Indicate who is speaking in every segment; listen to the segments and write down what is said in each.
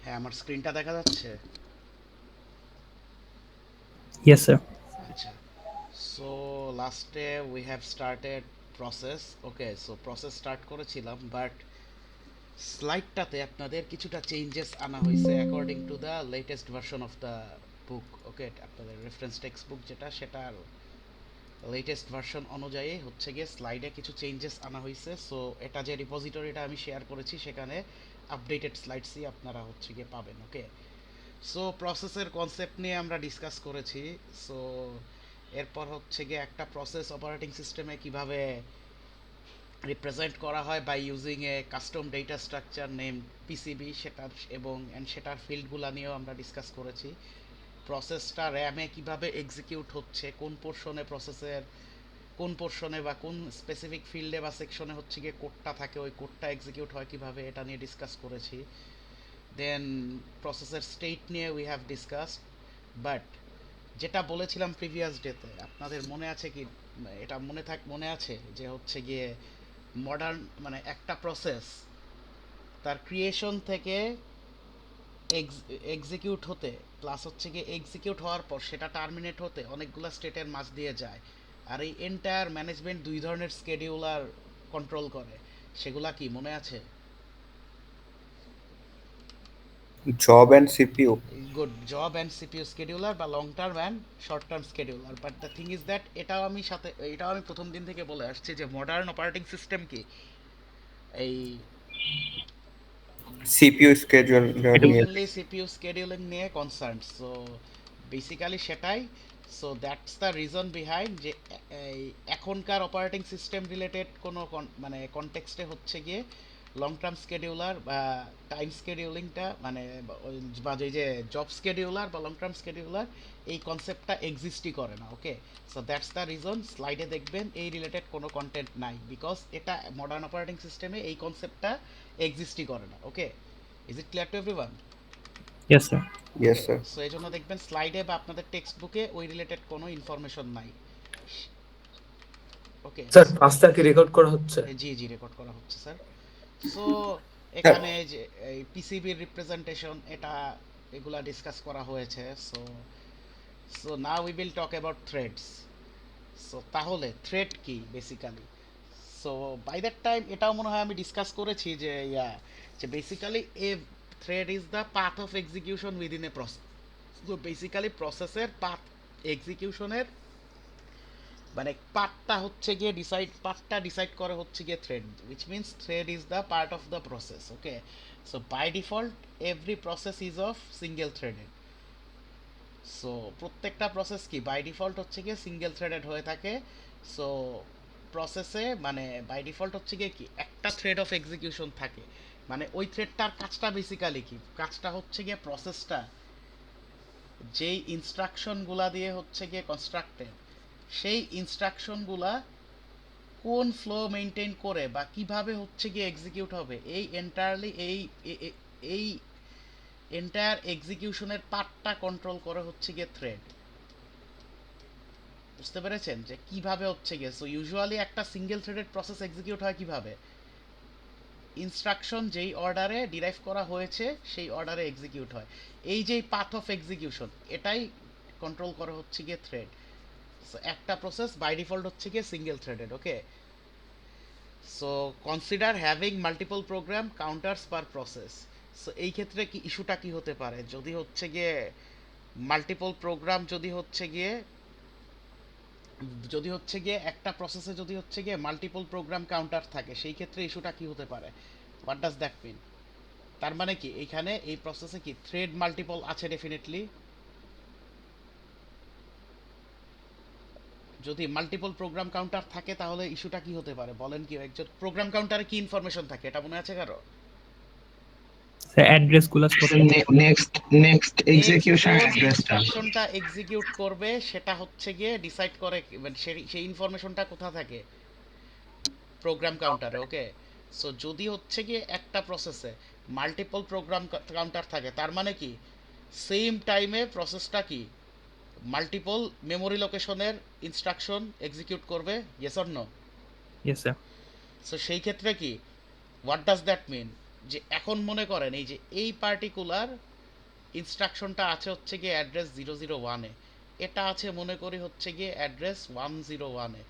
Speaker 1: হ্যাঁ, আমার স্ক্রিনটা দেখা যাচ্ছে।
Speaker 2: Yes, sir.
Speaker 1: আচ্ছা, সো লাস্টে we have started process. Okay, so process start করেছিলাম, বাট স্লাইডটাতে আপনাদের কিছুটা চেঞ্জেস আনা হয়েছে according to the latest version of the book. Okay, আপনাদের রেফারেন্স টেক্সট বুক যেটা, সেটার লেটেস্ট ভার্সন অনুযায়ী হচ্ছে গিয়ে স্লাইডে কিছু চেঞ্জেস আনা হয়েছে। সো এটা যে রিপোজিটরিটা আমি শেয়ার করেছি, সেখানে আপডেটেড স্লাইডসই আপনারা হচ্ছে গিয়ে পাবেন। ওকে, সো প্রসেসের কনসেপ্ট নিয়ে আমরা ডিসকাস করেছি। সো এরপর হচ্ছে গিয়ে একটা প্রসেস অপারেটিং সিস্টেমে কিভাবে রিপ্রেজেন্ট করা হয় by using a custom data structure name PCB, সেটার এবং সেটার ফিল্ডগুলো নিয়েও আমরা ডিসকাস করেছি। প্রসেসটা র্যামে কিভাবে এক্সিকিউট হচ্ছে, কোন পোর্শনে প্রসেসের কোন পোর্শনে বা কোন স্পেসিফিক ফিল্ডে বা সেকশনে হচ্ছে গিয়ে কোডটা থাকে, ওই কোডটা এক্সিকিউট হয় কিভাবে, এটা নিয়ে ডিসকাস করেছি। দেন প্রসেসের স্টেট নিয়ে উই হ্যাভ ডিসকাসড। বাট যেটা বলেছিলাম প্রিভিয়াস ডেতে, আপনাদের মনে আছে কি? এটা মনে আছে যে হচ্ছে গিয়ে মডার্ন মানে একটা প্রসেস তার ক্রিয়েশন থেকে এক্সিকিউট হতে, প্লাস হচ্ছে গিয়ে এক্সিকিউট হওয়ার পর সেটা টার্মিনেট হতে অনেকগুলো স্টেটের মাঝ দিয়ে যায়। আর এই এন্টায়ার ম্যানেজমেন্ট দুই ধরনের স্কেডিউলার কন্ট্রোল করে, সেগুলা কি মনে আছে?
Speaker 3: Job and CPU.
Speaker 1: Good, job and CPU scheduler বা long term and short term scheduler. But the thing is that এটাও আমি প্রথম দিন থেকে বলে আসছি যে মডার্ন অপারেটিং সিস্টেম কি এই
Speaker 3: CPU scheduler নিয়ে
Speaker 1: মেইনলি সিপিইউ স্কেডিউলিং নিয়ে কনসার্ন। সো বেসিক্যালি সেটাই। So that's the reason behind যে এই এখনকার অপারেটিং সিস্টেম রিলেটেড কোনো মানে কনটেক্সটে হচ্ছে গিয়ে লং টার্ম স্কেডিউলার বা টাইম স্কেডিউলিংটা মানে বা এই যে জব স্কেডিউলার বা লং টার্ম স্কেডিউলার, এই কনসেপ্টটা এক্সিস্টই করে না। Okay, so that's the reason স্লাইডে দেখবেন এই রিলেটেড কোনো কন্টেন্ট নাই, বিকজ এটা মডার্ন অপারেটিং সিস্টেমে এই কনসেপ্টটা এক্সিস্টই করে না। Okay, is it clear to everyone?
Speaker 2: Yes, sir.
Speaker 3: Yes,
Speaker 1: okay,
Speaker 3: sir.
Speaker 1: So এই জন্য দেখবেন স্লাইডে বা আপনাদের টেক্সট বুকে ওই রিলেটেড কোনো ইনফরমেশন নাই। ওকে,
Speaker 4: স্যার পাঁচটা কি রেকর্ড করা হচ্ছে?
Speaker 1: জি জি রেকর্ড করা হচ্ছে স্যার। সো
Speaker 3: হ্যাঁ,
Speaker 1: এখানে যে এই পিসিবির রিপ্রেজেন্টেশন, এগুলা ডিসকাস করা হয়েছে। So so now we will talk about threads. So তাহলে থ্রেড কি basically? So by that time এটাও মনে হয় আমি ডিসকাস করেছি যে যে basically a thread is the path of execution within a process. So basically প্রসেসের পাথ এক্সিকিউশনের মানে পার্টটা ডিসাইড করে হচ্ছে গিয়ে thread, which means thread is the part of the process. Okay, so by default every process is of single threaded. So প্রত্যেকটা process কি by default হচ্ছে গিয়ে সিঙ্গেল থ্রেডেড হয়ে থাকে। সো প্রসেসে মানে বাই ডিফল্ট হচ্ছে গিয়ে কি একটা থ্রেড অফ এক্সিকিউশন থাকে। মানে ওই থ্রেডটার কাজটা বেসিক্যালি কি, কাজটা হচ্ছে গিয়ে প্রসেসটা যেই ইনস্ট্রাকশনগুলা দিয়ে হচ্ছে গিয়ে কনস্ট্রাক্টেড, সেই ইনস্ট্রাকশনগুলা কোন ফ্লো মেনটেন করে বা কিভাবে হচ্ছে গিয়ে এক্সিকিউট হবে, এই এন্টায়ারলি এই এন্টায়ার এক্সিকিউশনের পার্টটা কন্ট্রোল করে হচ্ছে গিয়ে থ্রেড। বুঝতে পেরেছেন যে কিভাবে হচ্ছে গিয়ে? সো ইউজুয়ালি একটা সিঙ্গেল থ্রেডেড প্রসেস এক্সিকিউট হয় কিভাবে, ইনস্ট্রাকশন যেই অর্ডারে ডিরাইভ করা হয়েছে সেই অর্ডারে এক্সিকিউট হয়। এই যে পাথ অফ এক্সিকিউশন, এটাই কন্ট্রোল করে হচ্ছে গিয়ে থ্রেড। সো একটা প্রসেস বাই ডিফল্ট হচ্ছে গিয়ে single threaded. Okay, so consider having multiple program counters per process. So এই ক্ষেত্রে কি ইস্যুটা কি হতে পারে, যদি হচ্ছে গিয়ে মাল্টিপল প্রোগ্রাম যদি হচ্ছে গিয়ে একটা প্রসেসে যদি হচ্ছে গিয়ে মাল্টিপল প্রোগ্রাম কাউন্টার থাকে, সেই ক্ষেত্রে ইস্যুটা কি হতে পারে? What does that mean? তার মানে কি এইখানে এই প্রসেসে কি থ্রেড মাল্টিপল আছে ডেফিনেটলি। যদি মাল্টিপল প্রোগ্রাম কাউন্টার থাকে তাহলে ইস্যুটা কি হতে পারে বলেন? কি একজন প্রোগ্রাম কাউন্টারে কি ইনফরমেশন থাকে, এটা মনে আছে কারো?
Speaker 2: Sir, address গুলা store থাকে।
Speaker 5: নেক্সট
Speaker 1: নেক্সট
Speaker 5: এক্সিকিউশন
Speaker 1: কোন
Speaker 5: অ্যাড্রেসটা।
Speaker 1: ইনস্ট্রাকশনটা এক্সিকিউট করবে সেটা হচ্ছে গিয়ে ডিসাইড করে, মানে সেই ইনফরমেশনটা কোথা থাকে? প্রোগ্রাম কাউন্টারে। ওকে, সো যদি হচ্ছে গিয়ে একটা প্রসেসে মাল্টিপল প্রোগ্রাম কাউন্টার থাকে, তার মানে কি সেম টাইমে প্রসেসটা কি মাল্টিপল মেমোরি লোকেশনের ইনস্ট্রাকশন এক্সিকিউট করবে, yes or no?
Speaker 2: Yes, sir.
Speaker 1: So সেই ক্ষেত্রে কি হোয়াট ডাজ দ্যাট মিন? যে এখন মনে করেন এই যে এই পার্টিকুলার ইনস্ট্রাকশনটা আছে হচ্ছে গিয়ে অ্যাড্রেস 001-এ, এটা আছে মনে করি হচ্ছে গিয়ে অ্যাড্রেস 101-এ।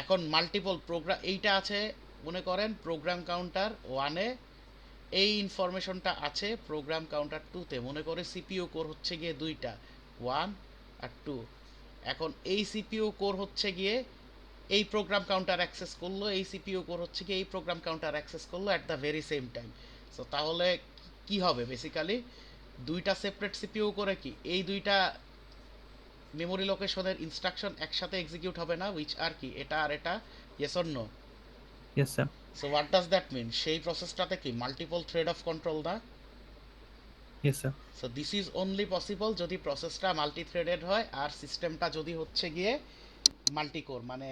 Speaker 1: এখন মাল্টিপল প্রোগ্রাম এইটা আছে মনে করেন প্রোগ্রাম কাউন্টার 1-এ, এই ইনফরমেশনটা আছে প্রোগ্রাম কাউন্টার 2-তে, মনে করে সিপিইউ কোর হচ্ছে গিয়ে দুইটা, 1 আর 2। এখন এই সিপিইউ কোর হচ্ছে গিয়ে এই প্রোগ্রাম কাউন্টার অ্যাক্সেস করলো, এই সিপিইউ কোর হচ্ছে গিয়ে এই প্রোগ্রাম কাউন্টার অ্যাক্সেস করলো at the very same time. So তাহলে কি হবে বেসিক্যালি, দুইটা সেপারেট সিপিইউ করে কি এই দুইটা মেমোরি লোকেশনের ইনস্ট্রাকশন একসাথে এক্সিকিউট হবে না, উইচ আর কি এটা আর এটা, yes or no?
Speaker 2: Yes, sir.
Speaker 1: So what does that mean, সেই প্রসেসটাতে কি মাল্টিপল থ্রেড অফ কন্ট্রোল না?
Speaker 2: Yes, sir.
Speaker 1: So this is only possible যদি প্রসেসটা মাল্টি থ্রেডেড হয় আর সিস্টেমটা যদি হচ্ছে গিয়ে মাল্টিকোর, মানে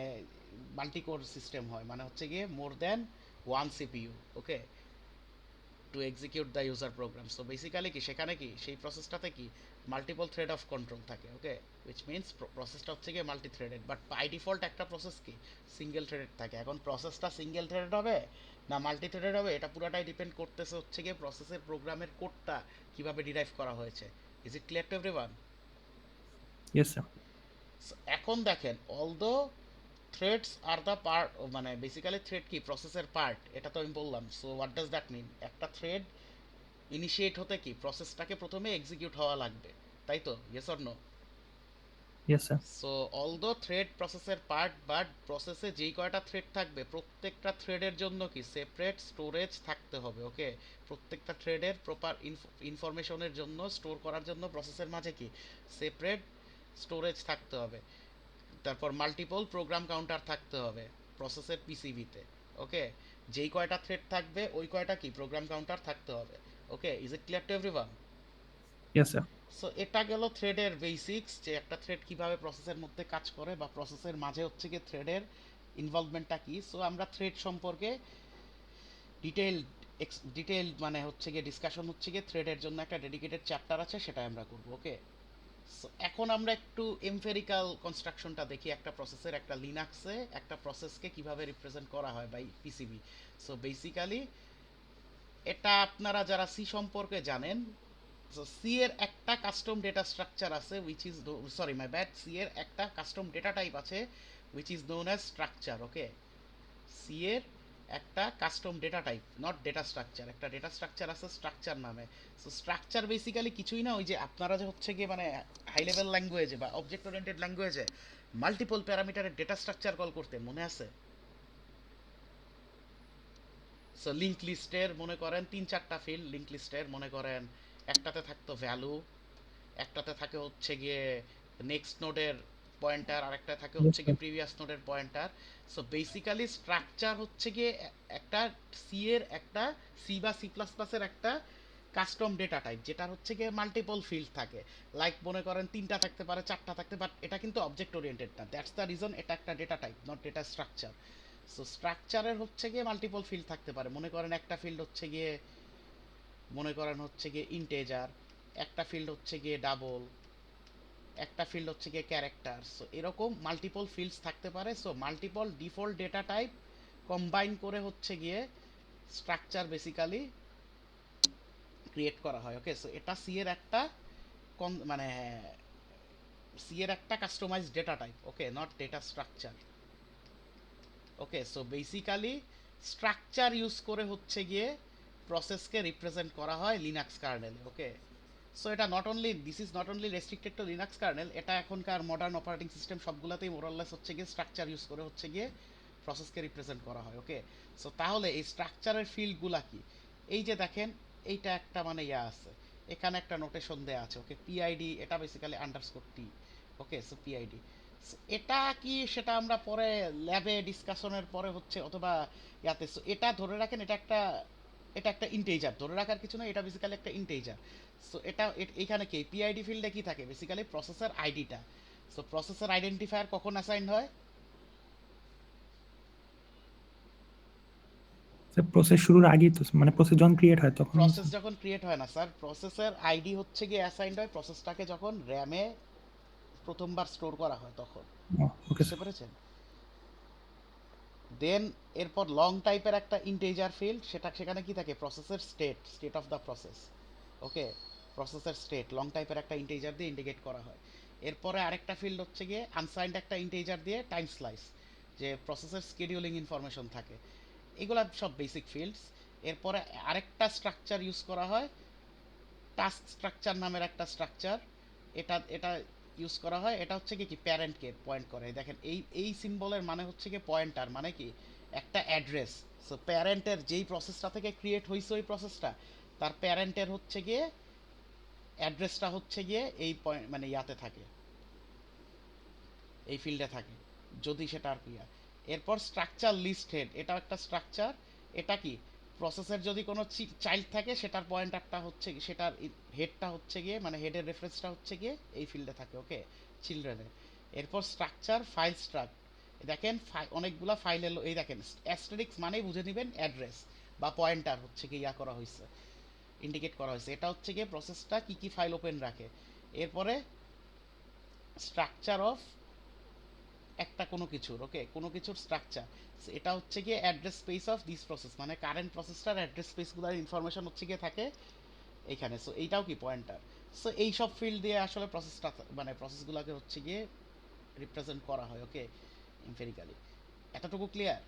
Speaker 1: মাল্টিকোর সিস্টেম হয়, মানে হচ্ছে গিয়ে more than one CPU, okay, to execute the user program. So basically কি সেখানে কি সেই প্রসেসটাতে কি মাল্টিপল থ্রেড অফ কন্ট্রোল থাকে, ওকে, উইচ মিনস প্রসেসটা হচ্ছে গিয়ে multi threaded, but by default একটা প্রসেস কি সিঙ্গেল থ্রেডেড থাকে। এখন প্রসেসটা সিঙ্গেল থ্রেডেড হবে না মাল্টি থ্রেডেড হবে এটা পুরাটাই ডিপেন্ড করতেছে হচ্ছে গিয়ে প্রসেসের প্রোগ্রামের কোডটা কিভাবে ডিরাইভ করা হয়েছে। Is it clear to everyone?
Speaker 2: Yes, sir.
Speaker 1: এখন দেখেন although threads are the part, মানে বেসিক্যালি থ্রেড কি প্রসেসের পার্ট, এটা তো আমি বললাম। So what does that mean, একটা থ্রেড ইনিশিয়েট হতে কি প্রসেসটাকে প্রথমে এক্সিকিউট হওয়া লাগবে, তাই তো? Yes or no?
Speaker 2: Yes, sir.
Speaker 1: So although thread প্রসেসের পার্ট, বাট প্রসেসে যেই কয়টা থ্রেড থাকবে প্রত্যেকটা থ্রেডের জন্য কি সেপারেট স্টোরেজ থাকতে হবে, ওকে। প্রত্যেকটা থ্রেডের প্রপার ইনফরমেশনের জন্য স্টোর করার জন্য প্রসেসের মাঝে কি সেপারেট স্টোরেজ থাকতে হবে। তারপর মাল্টিপল প্রোগ্রাম কাউন্টার থাকতে হবে প্রসেসের পিসিবিতে, ওকে। যেই কয়টা থ্রেড থাকবে ওই কয়টা কি প্রোগ্রাম কাউন্টার থাকতে হবে, okay. Is it clear to everyone?
Speaker 2: Yes, sir.
Speaker 1: So এটা গেল থ্রেডের বেসিক্স, যে একটা থ্রেড কিভাবে প্রসেসের মধ্যে কাজ করে বা প্রসেসের মাঝে হচ্ছে গিয়ে থ্রেডের ইনভলভমেন্টটা কি। সো আমরা থ্রেড সম্পর্কে ডিটেইল ডিটেইল মানে হচ্ছে গিয়ে ডিসকাশন হচ্ছে গিয়ে থ্রেডের জন্য একটা ডেডিকেটেড চ্যাপ্টার আছে, সেটা আমরা করব, ওকে। সো এখন আমরা একটু এমফেরিক্যাল কনস্ট্রাকশনটা দেখি একটা প্রসেসের, একটা লিনাক্সে একটা প্রসেসকে কিভাবে রিপ্রেজেন্ট করা হয় বাই পিসিবি। সো বেসিক্যালি এটা আপনারা যারা সি সম্পর্কে জানেন, সো সি এর একটা কাস্টম ডেটা স্ট্রাকচার আছে which is, sorry my bad, C এর একটা কাস্টম ডেটা টাইপ আছে which is known as structure, okay. C এর একটা custom data type, not data structure, একটা ডেটা স্ট্রাকচার আছে স্ট্রাকচার নামে। সো স্ট্রাকচার বেসিক্যালি কিছুই না, ওই যে আপনারা যে হচ্ছে গিয়ে মানে হাই লেভেল ল্যাঙ্গুয়েজে বা অবজেক্ট ওরিয়েন্টেড ল্যাঙ্গুয়েজে মাল্টিপল প্যারামিটারের ডেটা স্ট্রাকচার কল করতে মনে আছে? সো লিঙ্ক লিস্টের মনে করেন 3-4টা ফিল্ড, লিঙ্ক লিস্টের মনে করেন একটাতে থাকতো ভ্যালু, একটাতে থাকে হচ্ছে গিয়ে নেক্সট নোডের পয়েন্টার, আর একটা থাকে
Speaker 2: Yes,
Speaker 1: হচ্ছে
Speaker 2: sir.
Speaker 1: গিয়ে প্রিভিয়াস নোডের পয়েন্টার। সো বেসিক্যালি স্ট্রাকচার হচ্ছে গিয়ে একটা সি এর একটা সি বা সি প্লাস প্লাসের একটা কাস্টম ডেটা টাইপ, যেটা হচ্ছে গিয়ে মাল্টিপল ফিল্ড থাকে, লাইক মনে করেন 3টা থাকতে পারে 4টা থাকতে, বাট এটা কিন্তু অবজেক্ট ওরিয়েন্টেড না, দ্যাটস দ্য রিজন এটা একটা data type, not data structure. So স্ট্রাকচারের হচ্ছে গিয়ে মাল্টিপল ফিল্ড থাকতে পারে, মনে করেন একটা ফিল্ড হচ্ছে গিয়ে মনে করেন হচ্ছে গিয়ে ইন্টেজার, একটা ফিল্ড হচ্ছে গিয়ে ডাবল, একটা ফিল্ড হচ্ছে গিয়ে ক্যারেক্টার। সো এরকম মাল্টিপল ফিল্ডস থাকতে পারে। So multiple default data type combine করে হচ্ছে গিয়ে স্ট্রাকচার বেসিক্যালি ক্রিয়েট করা হয়, ওকে। সো এটা সি এর একটা মানে সি এর একটা customize data type, okay, not data structure, okay. So basically structure use করে হচ্ছে গিয়ে প্রসেসকে রিপ্রেজেন্ট করা হয় লিনাক্স কার্নেলে, ওকে। সো এটা not only, this is not only restricted to Linux kernel, এটা এখনকার মডার্ন অপারেটিং সিস্টেম সবগুলোতেই মোরাললেস হচ্ছে গিয়ে স্ট্রাকচার ইউজ করে হচ্ছে গিয়ে প্রসেসকে রিপ্রেজেন্ট করা হয়, ওকে। সো তাহলে এই স্ট্রাকচারের ফিল্ডগুলা কি, এই যে দেখেন এইটা একটা মানে ইয়া আছে, এখানে একটা নোটেশন দেওয়া আছে, ওকে, পিআইডি, এটা বেসিক্যালি আন্ডারস্কোর টি, ওকে। সো পিআইডি এটা কি সেটা আমরা পরে ল্যাবে ডিসকাশনের পরে হচ্ছে অথবা ইয়াতে। সো এটা ধরে রাখেন এটা একটা, এটা একটা ইন্টেজার, ধরে রাখার কিছু না, এটা বেসিক্যালি একটা ইন্টেজার। সো এটা এইখানে কি পিআইডি ফিল্ডে কি থাকে বেসিক্যালি প্রসেসর আইডিটা। সো প্রসেসর আইডেন্টিফায়ার কখন অ্যাসাইন হয়?
Speaker 2: স্যার প্রসেস শুরুর আগেই তো, মানে প্রসেস যখন ক্রিয়েট হয় তখন।
Speaker 1: প্রসেস যখন ক্রিয়েট হয় না স্যার, প্রসেসর আইডি হচ্ছে গিয়ে অ্যাসাইন্ড হয় প্রসেসটাকে যখন র্যামে প্রথমবার স্টোর করা হয় তখন,
Speaker 2: ওকে
Speaker 1: বুঝতে
Speaker 2: স্যার।
Speaker 1: পেরেছেন? দেন এরপর লং টাইপের একটা ইন্টিজার ফিল্ড, সেখানে কি থাকে, প্রসেসের স্টেট অফ দ্য প্রসেস। ওকে, প্রসেসের স্টেট লং টাইপের একটা ইন্টিজার দিয়ে ইন্ডিকেট করা হয়। এরপরে আরেকটা ফিল্ড হচ্ছে গিয়ে আনসাইন্ড একটা ইন্টিজার দিয়ে টাইম স্লাইস, যে প্রসেসের স্কেডিউলিং ইনফরমেশন থাকে। এগুলা সব বেসিক ফিল্ডস। এরপরে আরেকটা স্ট্রাকচার ইউজ করা হয়, টাস্ক স্ট্রাকচার নামের একটা স্ট্রাকচার। এটা এটা ইউজ করা হয়, এটা হচ্ছে কি প্যারেন্টকে পয়েন্ট করে। দেখেন এই সিম্বলের মানে হচ্ছে কি পয়েন্টার, মানে কি একটা অ্যাড্রেস। সো প্যারেন্টের যেই প্রসেসটা থেকে ক্রিয়েট হয়েছে ওই প্রসেসটা, তার প্যারেন্টের হচ্ছে গিয়ে অ্যাড্রেসটা হচ্ছে গিয়ে এই পয়েন্ট মানে ইয়াতে থাকে, এই ফিল্ডে থাকে, যদি সেটা আর কি। এরপর স্ট্রাকচার লিস্ট হেড, এটা একটা স্ট্রাকচার। এটা কি প্রসেসের যদি কোনো চাইল্ড থাকে সেটার পয়েন্টারটা হচ্ছে সেটার হেডটা হচ্ছে গিয়ে মানে হেডের রেফারেন্সটা হচ্ছে গিয়ে এই ফিল্ডে থাকে। ওকে, চিলড্রেনের। এরপর স্ট্রাকচার ফাইল স্ট্রাক্ট, দেখেন অনেকগুলা ফাইল এলো, এই দেখেন অ্যাস্টেরিক্স মানেই বুঝে নেবেন অ্যাড্রেস বা পয়েন্টার হচ্ছে কি ইয়া করা হয়েছে, ইন্ডিকেট করা হয়েছে। এটা হচ্ছে গিয়ে প্রসেসটা কি কি ফাইল ওপেন রাখে। এরপরে স্ট্রাকচার অফ একটা কোনো কিছুর, ওকে, কোনো কিছুর স্ট্রাকচার, এটা হচ্ছে গিয়ে address space of this process, মানে কারেন্ট প্রসেসটার অ্যাড্রেস স্পেসগুলোর ইনফরমেশন হচ্ছে গিয়ে থাকে এইখানে। সো এইটাও কি পয়েন্টার। সো এই সব ফিল্ড দিয়ে আসলে প্রসেসটা মানে প্রসেসগুলোকে হচ্ছে গিয়ে রিপ্রেজেন্ট করা হয়। ওকে, এমপেরিক্যালি। এতটুকু ক্লিয়ার?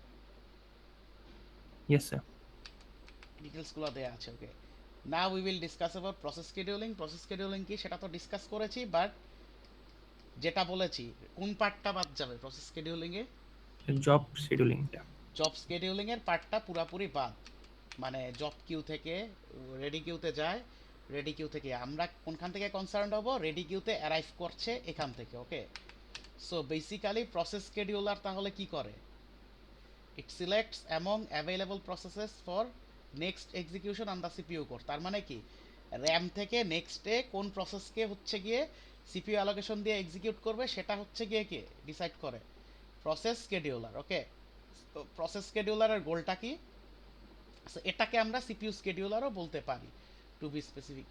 Speaker 2: Yes sir.
Speaker 1: ডিটেলসগুলো দেওয়া আছে। Okay, now we will discuss about process scheduling. Process scheduling কি সেটা তো ডিসকাস করেছি, বাট যেটা বলেছি কোন পার্টটা বাদ যাবে প্রসেস শিডিউলিং এ?
Speaker 2: জব শিডিউলিংটা।
Speaker 1: জব শিডিউলিং এর পার্টটা পুরাপুরি বাদ, মানে জব কিউ থেকে রেডি কিউতে যায়, রেডি কিউ থেকে আমরা কোনখান থেকে কনসার্ন হব, রেডি কিউতে অ্যারাইভ করছে এখান থেকে। Okay, so basically process scheduler তাহলে কি করে? It selects among available processes for next execution on the CPU core. তার মানে কি র্যাম থেকে নেক্সটে কোন প্রসেসকে হচ্ছে গিয়ে সিপিইউ অ্যালোকেশন দিয়ে এক্সিকিউট করবে সেটা হচ্ছে গিয়ে কে ডিসাইড করে? Process scheduler. ওকে, তো প্রসেস শিডিউলারের গোলটা কি? সো এটাকে আমরা সিপিইউ শিডিউলারও বলতে পারি, টু বি স্পেসিফিক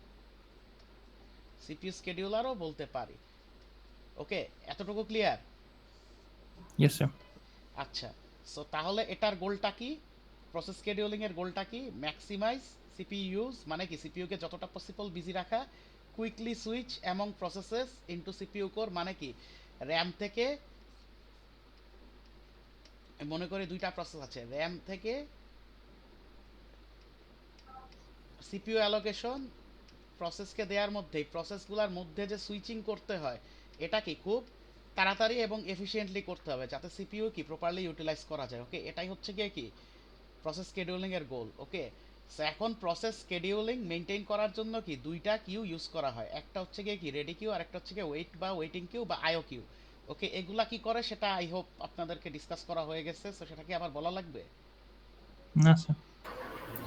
Speaker 1: সিপিইউ শিডিউলারও বলতে পারি। ওকে, এতটুকু ক্লিয়ার?
Speaker 2: Yes sir.
Speaker 1: আচ্ছা, সো তাহলে এটার গোলটা কি? প্রসেস শিডিউলিং এর গোলটা কি? ম্যাক্সিমাইজ সিপিইউ ইউজ, মানে কি সিপিইউ কে যতটা পসিবল বিজি রাখা। Quickly switch among processes into CPU core, মানে কি র্যাম থেকে, মনে করি দুইটা প্রসেস আছে, র্যাম থেকে সিপিইউ অ্যালোকেশন প্রসেসকে দেওয়ার মধ্যেই প্রসেসগুলোর মধ্যে যে সুইচিং করতে হয় এটা কি খুব তাড়াতাড়ি এবং এফিশিয়েন্টলি করতে হবে, যাতে সিপিইউ কি প্রপারলি ইউটিলাইজ করা যায়। ওকে, এটাই হচ্ছে গিয়ে কি প্রসেস শিডিউলিং এর গোল। ওকে, সো এখন প্রসেস শিডিউলিং মেইনটেইন করার জন্য কি দুইটা কিউ ইউজ করা হয়, একটা হচ্ছে গিয়ে কি রেডি কিউ আর একটা হচ্ছে গিয়ে ওয়েট বা ওয়েটিং কিউ বা আইও কিউ। ওকে, এগুলা কি করে সেটা আই হোপ আপনাদেরকে ডিসকাস করা হয়ে গেছে, সো সেটা কি আবার বলা লাগবে?
Speaker 2: না স্যার।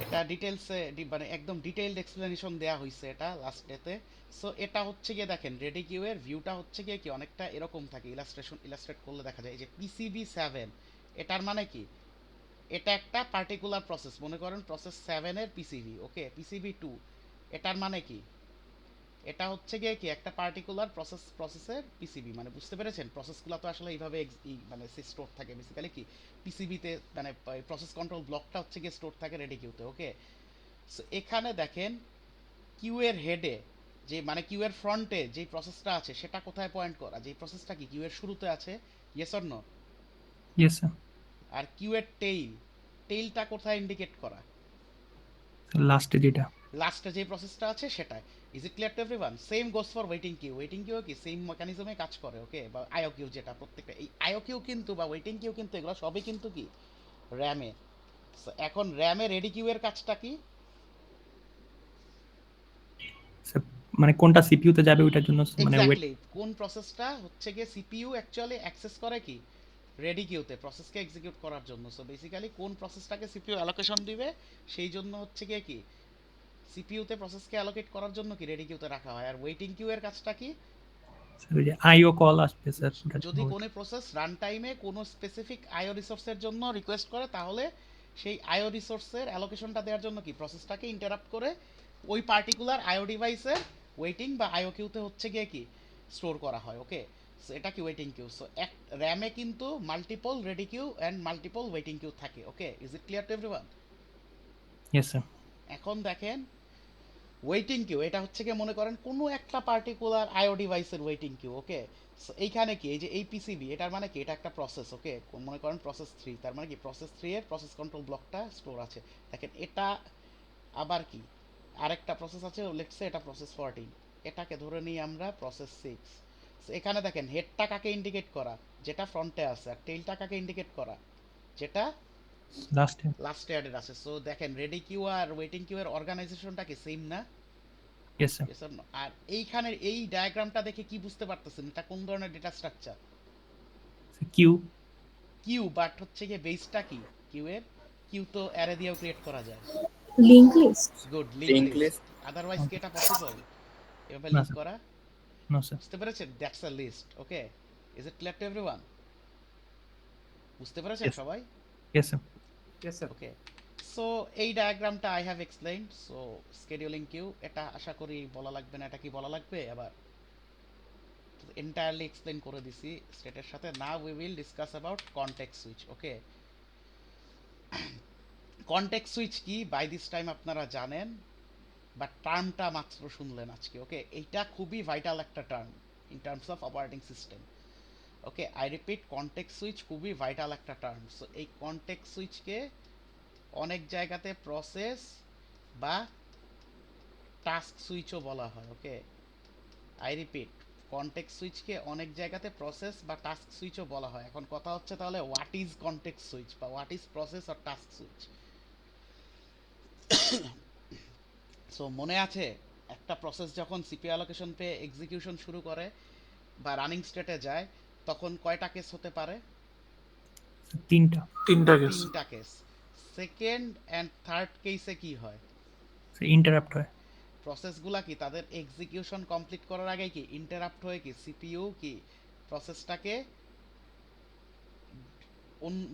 Speaker 1: এটা ডিটেলসে মানে একদম ডিটেইলড এক্সপ্লেনেশন দেয়া হয়েছে এটা লাস্টেতে। সো এটা হচ্ছে গিয়ে দেখেন রেডি কিউ এর ভিউটা হচ্ছে গিয়ে কি অনেকটা এরকম থাকে, ইলাস্ট্রেট করলে দেখা যায় এই যে পিসিবি 7, এটার মানে কি এটা একটা পার্টিকুলার প্রসেস, মনে করেন প্রসেস 7 এর পিসিবি। ওকে, পিসিবি 2 এটার মানে কি এটা হচ্ছে গিয়ে কি একটা পার্টিকুলার প্রসেসের পিসিবি, মানে বুঝতে পেরেছেন প্রসেসগুলো তো আসলে এইভাবে মানে স্টোর থাকে বেসিক্যালি কি পিসিবিতে, মানে প্রসেস কন্ট্রোল ব্লকটা হচ্ছে গিয়ে স্টোর থাকে রেডি কিউতে। ওকে, সো এখানে দেখেন কিউ এর হেডে যে মানে কিউ এর ফ্রন্টে যে প্রসেসটা আছে সেটা কোথায় পয়েন্ট করা, যে প্রসেসটা কি কিউ এর শুরুতে আছে, yes or no?
Speaker 2: Yes sir.
Speaker 1: আর কিউ এর টেইলটা কোথায় ইন্ডিকেট করা?
Speaker 2: লাস্টে যেটা।
Speaker 1: লাস্টে যে প্রসেসটা আছে সেটা। Is it clear to everyone? Same goes for waiting queue. Waiting queue কি সেম মেকানিজমে কাজ করে। ওকে, বা আইও কিউ যেটা প্রত্যেকটা, এই আইও কিউ কিন্তু বা ওয়েটিং কিউ কিন্তু এগুলো সবই কিন্তু কি র্যামে। এখন র্যামে রেডি কিউ এর কাজটা কি?
Speaker 2: স্যার মানে কোনটা সিপিইউতে যাবে ওইটার জন্য মানে ওয়েট।
Speaker 1: এক্স্যাক্টলি, কোন প্রসেসটা হচ্ছে গিয়ে সিপিইউ অ্যাকচুয়ালি অ্যাক্সেস করে কি রেডি কিউতে প্রসেসকে এক্সিকিউট করার জন্য। সো বেসিক্যালি কোন প্রসেসটাকে সিপিইউ অ্যালোকেশন দিবে সেই জন্য হচ্ছে গিয়ে কি সিপিইউতে প্রসেসকে অ্যালোকেট করার জন্য কি রেডি কিউতে রাখা হয়। আর ওয়েটিং কিউ এর কাজটা কি?
Speaker 2: স্যার ওই যে আইও কল আসবে স্যার ওটার
Speaker 1: যদি
Speaker 2: জন্য
Speaker 1: কোনো প্রসেস রান টাইমে কোনো স্পেসিফিক আইও রিসোর্সের জন্য রিকোয়েস্ট করে তাহলে সেই আইও রিসোর্সের অ্যালোকেশনটা দেওয়ার জন্য কি প্রসেসটাকে ইন্টারাপ্ট করে ওই পার্টিকুলার আইও ডিভাইসের ওয়েটিং বা আইও কিউতে হচ্ছে গিয়ে কি স্টোর করা হয়। ওকে, সো এটা কি ওয়েটিং কিউ। সো এক র্যামে কিন্তু multiple ready queue and multiple waiting queue থাকে। Okay, is it clear to everyone?
Speaker 2: Yes sir.
Speaker 1: এখন দেখেন ওয়েটিং কিউ এটা হচ্ছে কি, মনে করেন কোনো একটা পার্টিকুলার আইও ডিভাইসের ওয়েটিং কিউ। ওকে, সো এইখানে কি এই যে এই পিসিবি, এটার মানে কি এটা একটা প্রসেস। ওকে, মনে করেন প্রসেস 3, তার মানে কি প্রসেস 3 এর প্রসেস কন্ট্রোল ব্লকটা স্টোর আছে। দেখেন এটা আবার কি আরেকটা প্রসেস আছে, লেটস সে এটা প্রসেস 14, এটাকে ধরে নিই আমরা প্রসেস 6। এখানে দেখেন হেডটা কাকে ইন্ডিকেট করা, যেটা ফ্রন্টে আছে, আর টেইলটা কাকে ইন্ডিকেট করা, যেটা
Speaker 2: লাস্টে।
Speaker 1: লাস্টে অ্যাডেড আছে। সো দেখেন রেডি কিউ আর ওয়েটিং কিউ এর অর্গানাইজেশনটা কি সেম না?
Speaker 2: Yes sir.
Speaker 1: Yes or no? আর এইখানের এই ডায়াগ্রামটা দেখে কি বুঝতে পারতেছেন এটা কোন ধরনের data structure?
Speaker 2: Queue.
Speaker 1: Queue, but হচ্ছে গিয়ে বেসটা কি কিউ এর? কিউ তো অ্যারে দিয়েও ক্রিয়েট করা যায়।
Speaker 5: Link list.
Speaker 1: Good,
Speaker 3: Linked
Speaker 1: link list.
Speaker 3: list.
Speaker 1: Otherwise কি এটা পসিবল এভাবে
Speaker 2: না
Speaker 1: লিংক
Speaker 2: স্যার।
Speaker 1: করা?
Speaker 2: No sir.
Speaker 1: বুঝতে পেরেছেন? That's a list. Okay, is it clear to everyone? বুঝতে পেরেছেন
Speaker 2: Yes.
Speaker 1: সবাই?
Speaker 2: Yes sir.
Speaker 4: Yes sir.
Speaker 1: Okay, so এই ডায়াগ্রামটা I have explained. So scheduling queue এটা আশা করি বলা লাগবে না, এটা কি বলা লাগবে আবার? এন্টায়ারলি এক্সপ্লেইন করে দিছি স্টেটের সাথে। নাও we will discuss about context switch. Okay, context switch কি বাই দিস টাইম আপনারা জানেন, বাট টার্মটা মাত্র শুনলেন আজকে। ওকে, এইটা খুবই ভাইটাল একটা term in terms of operating system. Okay, I repeat, context switch খুবই ভাইটাল একটা টার্ম। সো এই কনটেক্সট সুইচকে অনেক জায়গাতে প্রসেস বা টাস্ক সুইচও বলা হয়। ওকে, আই রিপিট, কনটেক্সট সুইচকে অনেক জায়গাতে প্রসেস বা টাস্ক সুইচও বলা হয়। এখন কথা হচ্ছে তাহলে হোয়াট ইজ কনটেক্সট সুইচ বা what is process or task switch? So মনে আছে একটা প্রসেস যখন সিপিইউ অ্যালোকেশন পেয়ে এক্সিকিউশন শুরু করে বা রানিং স্টেটে যায়, তখন কয়টা কেস হতে পারে?
Speaker 2: তিনটা।
Speaker 4: তিনটা কেস।
Speaker 1: তিনটা কেস। সেকেন্ড অ্যান্ড থার্ড কেসে কি হয়?
Speaker 2: ইন্টারাপ্ট হয়।
Speaker 1: প্রসেসগুলা কি তাদের এক্সিকিউশন কমপ্লিট করার আগে কি ইন্টারাপ্ট হয়ে কি সিপিইউ কি প্রসেসটাকে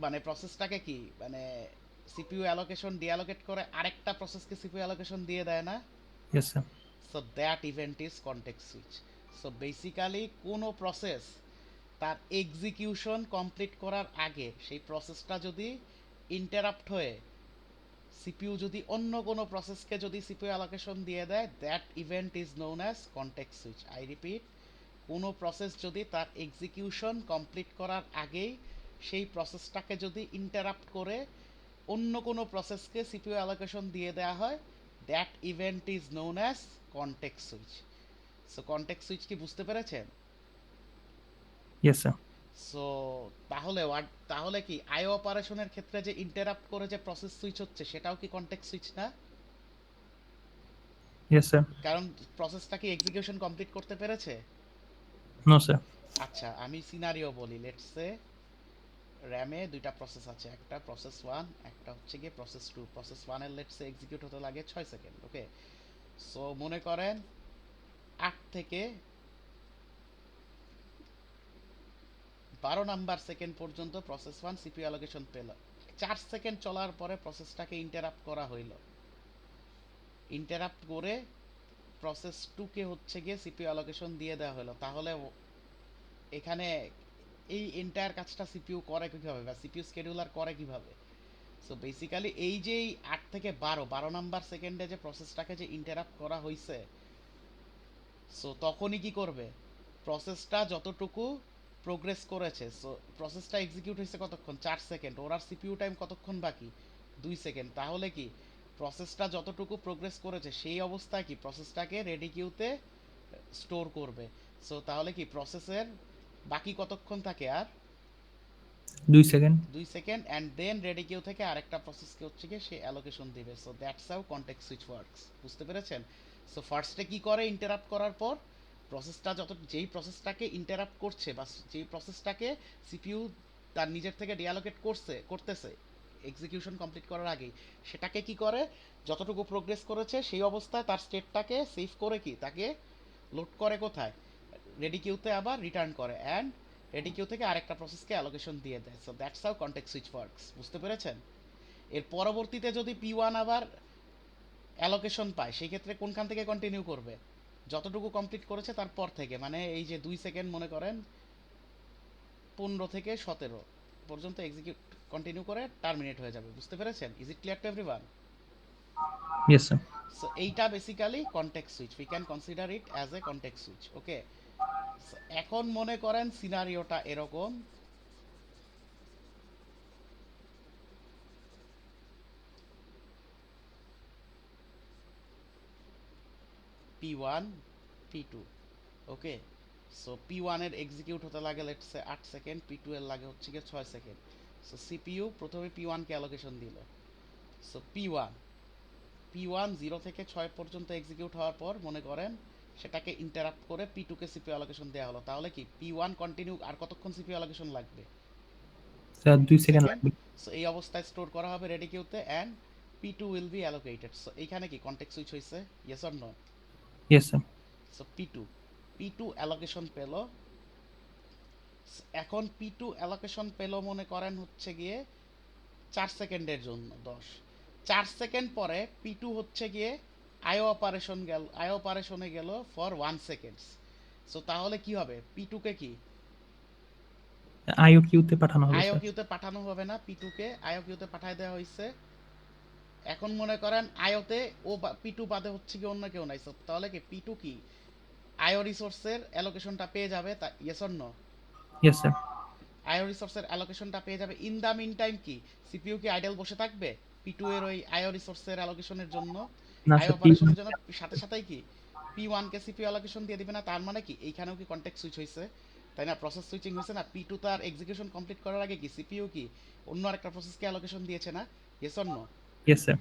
Speaker 1: মানে প্রসেসটাকে কি মানে সিপিইউ অ্যালোকেশন ডিঅ্যালোকেট করে আরেকটা প্রসেসকে সিপিইউ অ্যালোকেশন দিয়ে দেয় না?
Speaker 2: Yes sir.
Speaker 1: So that event is context switch. So basically কোনো প্রসেস তার এক্সিকিউশন কমপ্লিট করার আগে সেই প্রসেসটা যদি ইন্টারাপ্ট হয়ে সিপিইউ যদি অন্য কোনো প্রসেসকে যদি সিপিইউ অ্যালোকেশন দিয়ে দেয়, that event is known as context switch. I repeat, কোনো প্রসেস যদি তার এক্সিকিউশন কমপ্লিট করার আগেই সেই প্রসেসটাকে যদি ইন্টারাপ্ট করে অন্য কোনো প্রসেসকে সিপিইউ অ্যালোকেশন দিয়ে দেওয়া হয়, that event is known as context switch. So context switch কি বুঝতে পেরেছেন?
Speaker 2: Yes sir.
Speaker 1: সো তাহলে কি আইও অপারেশনের ক্ষেত্রে যে ইন্টারাপ্ট করে যে প্রসেস সুইচ হচ্ছে সেটাও কি কনটেক্সট সুইচ না?
Speaker 2: Yes sir.
Speaker 1: কারণ প্রসেসটা কি এক্সিকিউশন কমপ্লিট করতে পেরেছে?
Speaker 2: No sir.
Speaker 1: আচ্ছা, আমি সিনারিও বলি। লেটস সে র্যামে দুইটা প্রসেস আছে, একটা প্রসেস 1, একটা হচ্ছে গিয়ে প্রসেস 2। প্রসেস 1 এর লেটস সে এক্সিকিউট হতে লাগে 6 সেকেন্ড। ওকে, সো মনে করেন 8 থেকে 12 নাম্বার সেকেন্ড পর্যন্ত প্রসেস 1 সিপিইউ অ্যালোকেশন পেল। 4 সেকেন্ড চলার পরে প্রসেসটাকে ইন্টারাপ্ট করা হইল। ইন্টারাপ্ট করে প্রসেস 2 কে হচ্ছে গিয়ে সিপিইউ অ্যালোকেশন দিয়ে দেওয়া হলো। তাহলে এখানে এই এন্টায়ার কাজটা সিপিইউ করে কিভাবে বা সিপিইউ শিডিউলার করে কিভাবে? সো বেসিক্যালি এই যে 8 থেকে 12 নাম্বার সেকেন্ডে যে প্রসেসটাকে যে ইন্টারাপ্ট করা হয়েছে, সো তখনই কি করবে? প্রসেসটা যতটুকু প্রোগ্রেস করেছে, সো প্রসেসটা এক্সিকিউট হয়েছে কতক্ষণ? 4 সেকেন্ড। ওর আর সিপিইউ টাইম কতক্ষণ বাকি? 2 সেকেন্ড। তাহলে কি প্রসেসটা যতটুকু প্রোগ্রেস করেছে সেই অবস্থায় কি প্রসেসটাকে রেডি কিউতে স্টোর করবে। সো তাহলে কি প্রসেসের বাকি কতক্ষণ থাকে আর?
Speaker 2: 2 second.
Speaker 1: 2 second, and then ready queue থেকে আরেকটা প্রসেসকে হচ্ছে গিয়ে সে অ্যালোকেশন দিবে। So that's how context switch works. বুঝতে পেরেছেন? সো ফার্স্টে কি করে ইন্টারাপ্ট করার পর প্রসেসটা যেই প্রসেসটাকে ইন্টারাপ্ট করছে বা যেই প্রসেসটাকে সিপিইউ তার নিজের থেকে ডিঅ্যালোকেট করতেছে এক্সিকিউশন কমপ্লিট করার আগেই, সেটাকে কি করে যতটুকু প্রোগ্রেস করেছে সেই অবস্থায় তার স্টেটটাকে সেভ করে কি তাকে লোড করে কোথায়? রেডি কিউতে আবার রিটার্ন করে, অ্যান্ড রেডি কিউ থেকে আরেকটা প্রসেসকে অ্যালোকেশন দিয়ে দেয়। So that's how context switch works. বুঝতে পেরেছেন? এর পরবর্তীতে যদি P1 আবার অ্যালোকেশন পায়, সেই ক্ষেত্রে কোনখান থেকে কন্টিনিউ করবে? যতটুকু কমপ্লিট করেছে তারপর থেকে, মানে এই যে 2 সেকেন্ড মনে করেন 15 থেকে 17 পর্যন্ত এক্সিকিউট কন্টিনিউ করে টার্মিনেট হয়ে যাবে। বুঝতে পেরেছেন? Is it clear to everyone?
Speaker 2: Yes sir.
Speaker 1: So এইটা basically context switch, we can consider it as a context switch. Okay, এখন মনে করেন সিনারিওটা এরকম, P1 P2। ওকে, সো P1 এর এক্সিকিউট হতে লাগে লেটস সে 8 সেকেন্ড, P2 এর লাগে হচ্ছে গিয়ে 6 সেকেন্ড। সো সিপিইউ প্রথমে P1 কে অ্যালোকেশন দিল। সো P1 0 থেকে 6 পর্যন্ত এক্সিকিউট হওয়ার পর মনে করেন সেটাকে ইন্টারাপ্ট করে P2 কে সিপিইউ অ্যালোকেশন দেওয়া হলো। তাহলে কি P1 কন্টিনিউ আর কতক্ষণ সিপিইউ অ্যালোকেশন লাগবে?
Speaker 2: Sir 2 second
Speaker 1: second.
Speaker 2: লাগবে।
Speaker 1: সো এই অবস্থায় স্টোর করা হবে রেডি কিউতে and P2 will be allocated. So এইখানে কি কনটেক্সট সুইচ হইছে? Yes or no?
Speaker 2: Yes sir.
Speaker 1: So P2 allocation পেল। এখন P2 অ্যালোকেশন পেল মনে করেন হচ্ছে গিয়ে 4 সেকেন্ডের জন্য 10। 4 সেকেন্ড পরে P2 হচ্ছে গিয়ে আই অপারেশনে গেল ফর 1 সেকেন্ডস। সো তাহলে কি হবে? P2 কে কি
Speaker 2: আইও কিউতে পাঠানো হবে
Speaker 1: আইও
Speaker 2: স্যার।
Speaker 1: কিউতে পাঠানো হবে না, P2 কে আইও কিউতে পাঠায় দেওয়া হয়েছে। এখন মনে করেন আইওতে P2 বাদে হচ্ছে কি অন্য কেউ নাই। So, তাহলে কি P2 কি আইও রিসোর্সের অ্যালোকেশনটা পেয়ে যাবে? তা yes or no?
Speaker 2: Yes sir.
Speaker 1: IO রিসোর্সের অ্যালোকেশনটা পেয়ে যাবে। ইন দা মিন টাইম কি সিপিইউ কি আইডল বসে থাকবে P2 এর ওই আইও রিসোর্সের অ্যালোকেশনের জন্য?
Speaker 2: না
Speaker 1: আইও
Speaker 2: স্যার,
Speaker 1: অপারেশনের জন্য সাথে সাথেই কি P1 কে সিপিইউ অ্যালোকেশন দিয়ে দিবে না? তার মানে কি এইখানেও কি কনটেক্সট সুইচ হইছে, তাই না? প্রসেস সুইচিং হইছে না? P2 তার এক্সিকিউশন কমপ্লিট করার আগে কি সিপিইউ কি অন্য আরেকটা প্রসেসকে অ্যালোকেশন দিয়েছে না? Yes or no?
Speaker 2: Yes sir.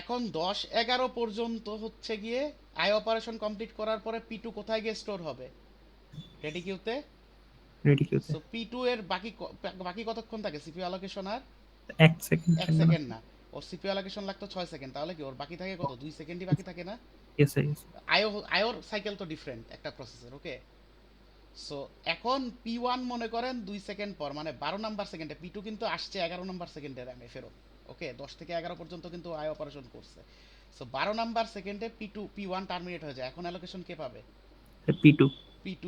Speaker 1: এখন 10-11 পর্যন্ত হচ্ছে গিয়ে আই অপারেশন কমপ্লিট করার পরে P2 কোথায় গিয়ে স্টোর হবে? রেডি কিউতে।
Speaker 2: রেডি কিউতে।
Speaker 1: সো P2 এর বাকি কতক্ষণ থাকে সিপিইউ অ্যালোকেশন? আর
Speaker 2: 1 সেকেন্ড
Speaker 1: 1
Speaker 2: থাকবে না।
Speaker 1: সেকেন্ড না, ওর সিপিইউ অ্যালোকেশন লাগতো 6 সেকেন্ড। তাহলে কি ওর বাকি থাকে কত? 2 সেকেন্ডই বাকি থাকে না?
Speaker 2: Yes sir, yes.
Speaker 1: আইওর সাইকেল তো ডিফারেন্ট একটা প্রসেসের। ওকে, সো এখন P1 মনে করেন 2 সেকেন্ড পর মানে 12 নাম্বার সেকেন্ডে P2 কিন্তু আসছে 11 নাম্বার সেকেন্ডে র্যামে ফেরত। ওকে, 10 থেকে 11 পর্যন্ত কিন্তু আই অপারেশন করছে। সো 12 নাম্বার সেকেন্ডে P1 টার্মিনেট হয়ে যায়। এখন অ্যালোকেশন কে পাবে?
Speaker 2: P2।
Speaker 1: P2।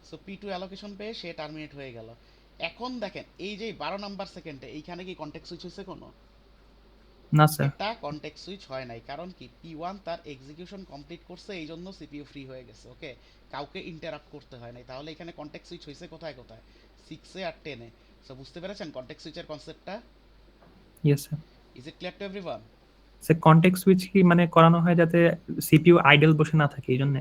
Speaker 1: So P2 allocation পেয়ে সে টার্মিনেট হয়ে গেল। এখন দেখেন এই যে 12 নাম্বার সেকেন্ডে এইখানে কি কনটেক্সট সুইচ হয়েছে কোনো?
Speaker 2: না স্যার।
Speaker 1: এটা কনটেক্সট সুইচ হয় নাই, কারণ কি P1 তার এক্সিকিউশন কমপ্লিট করছে, এই জন্য সিপিইউ ফ্রি হয়ে গেছে। ওকে, কাউকে ইন্টারাপ্ট করতে হয় নাই। তাহলে এখানে কনটেক্সট সুইচ হয়েছে কোথায় কোথায়? 6 এ আর 10 এ। সো বুঝতে পেরেছেন কনটেক্সট সুইচের কনসেপ্টটা?
Speaker 2: Yes sir.
Speaker 1: Is it clear to everyone?
Speaker 2: Sir context switch কি মানে করানো হয় যাতে সিপিইউ আইডল বসে না থাকে এইজন্য?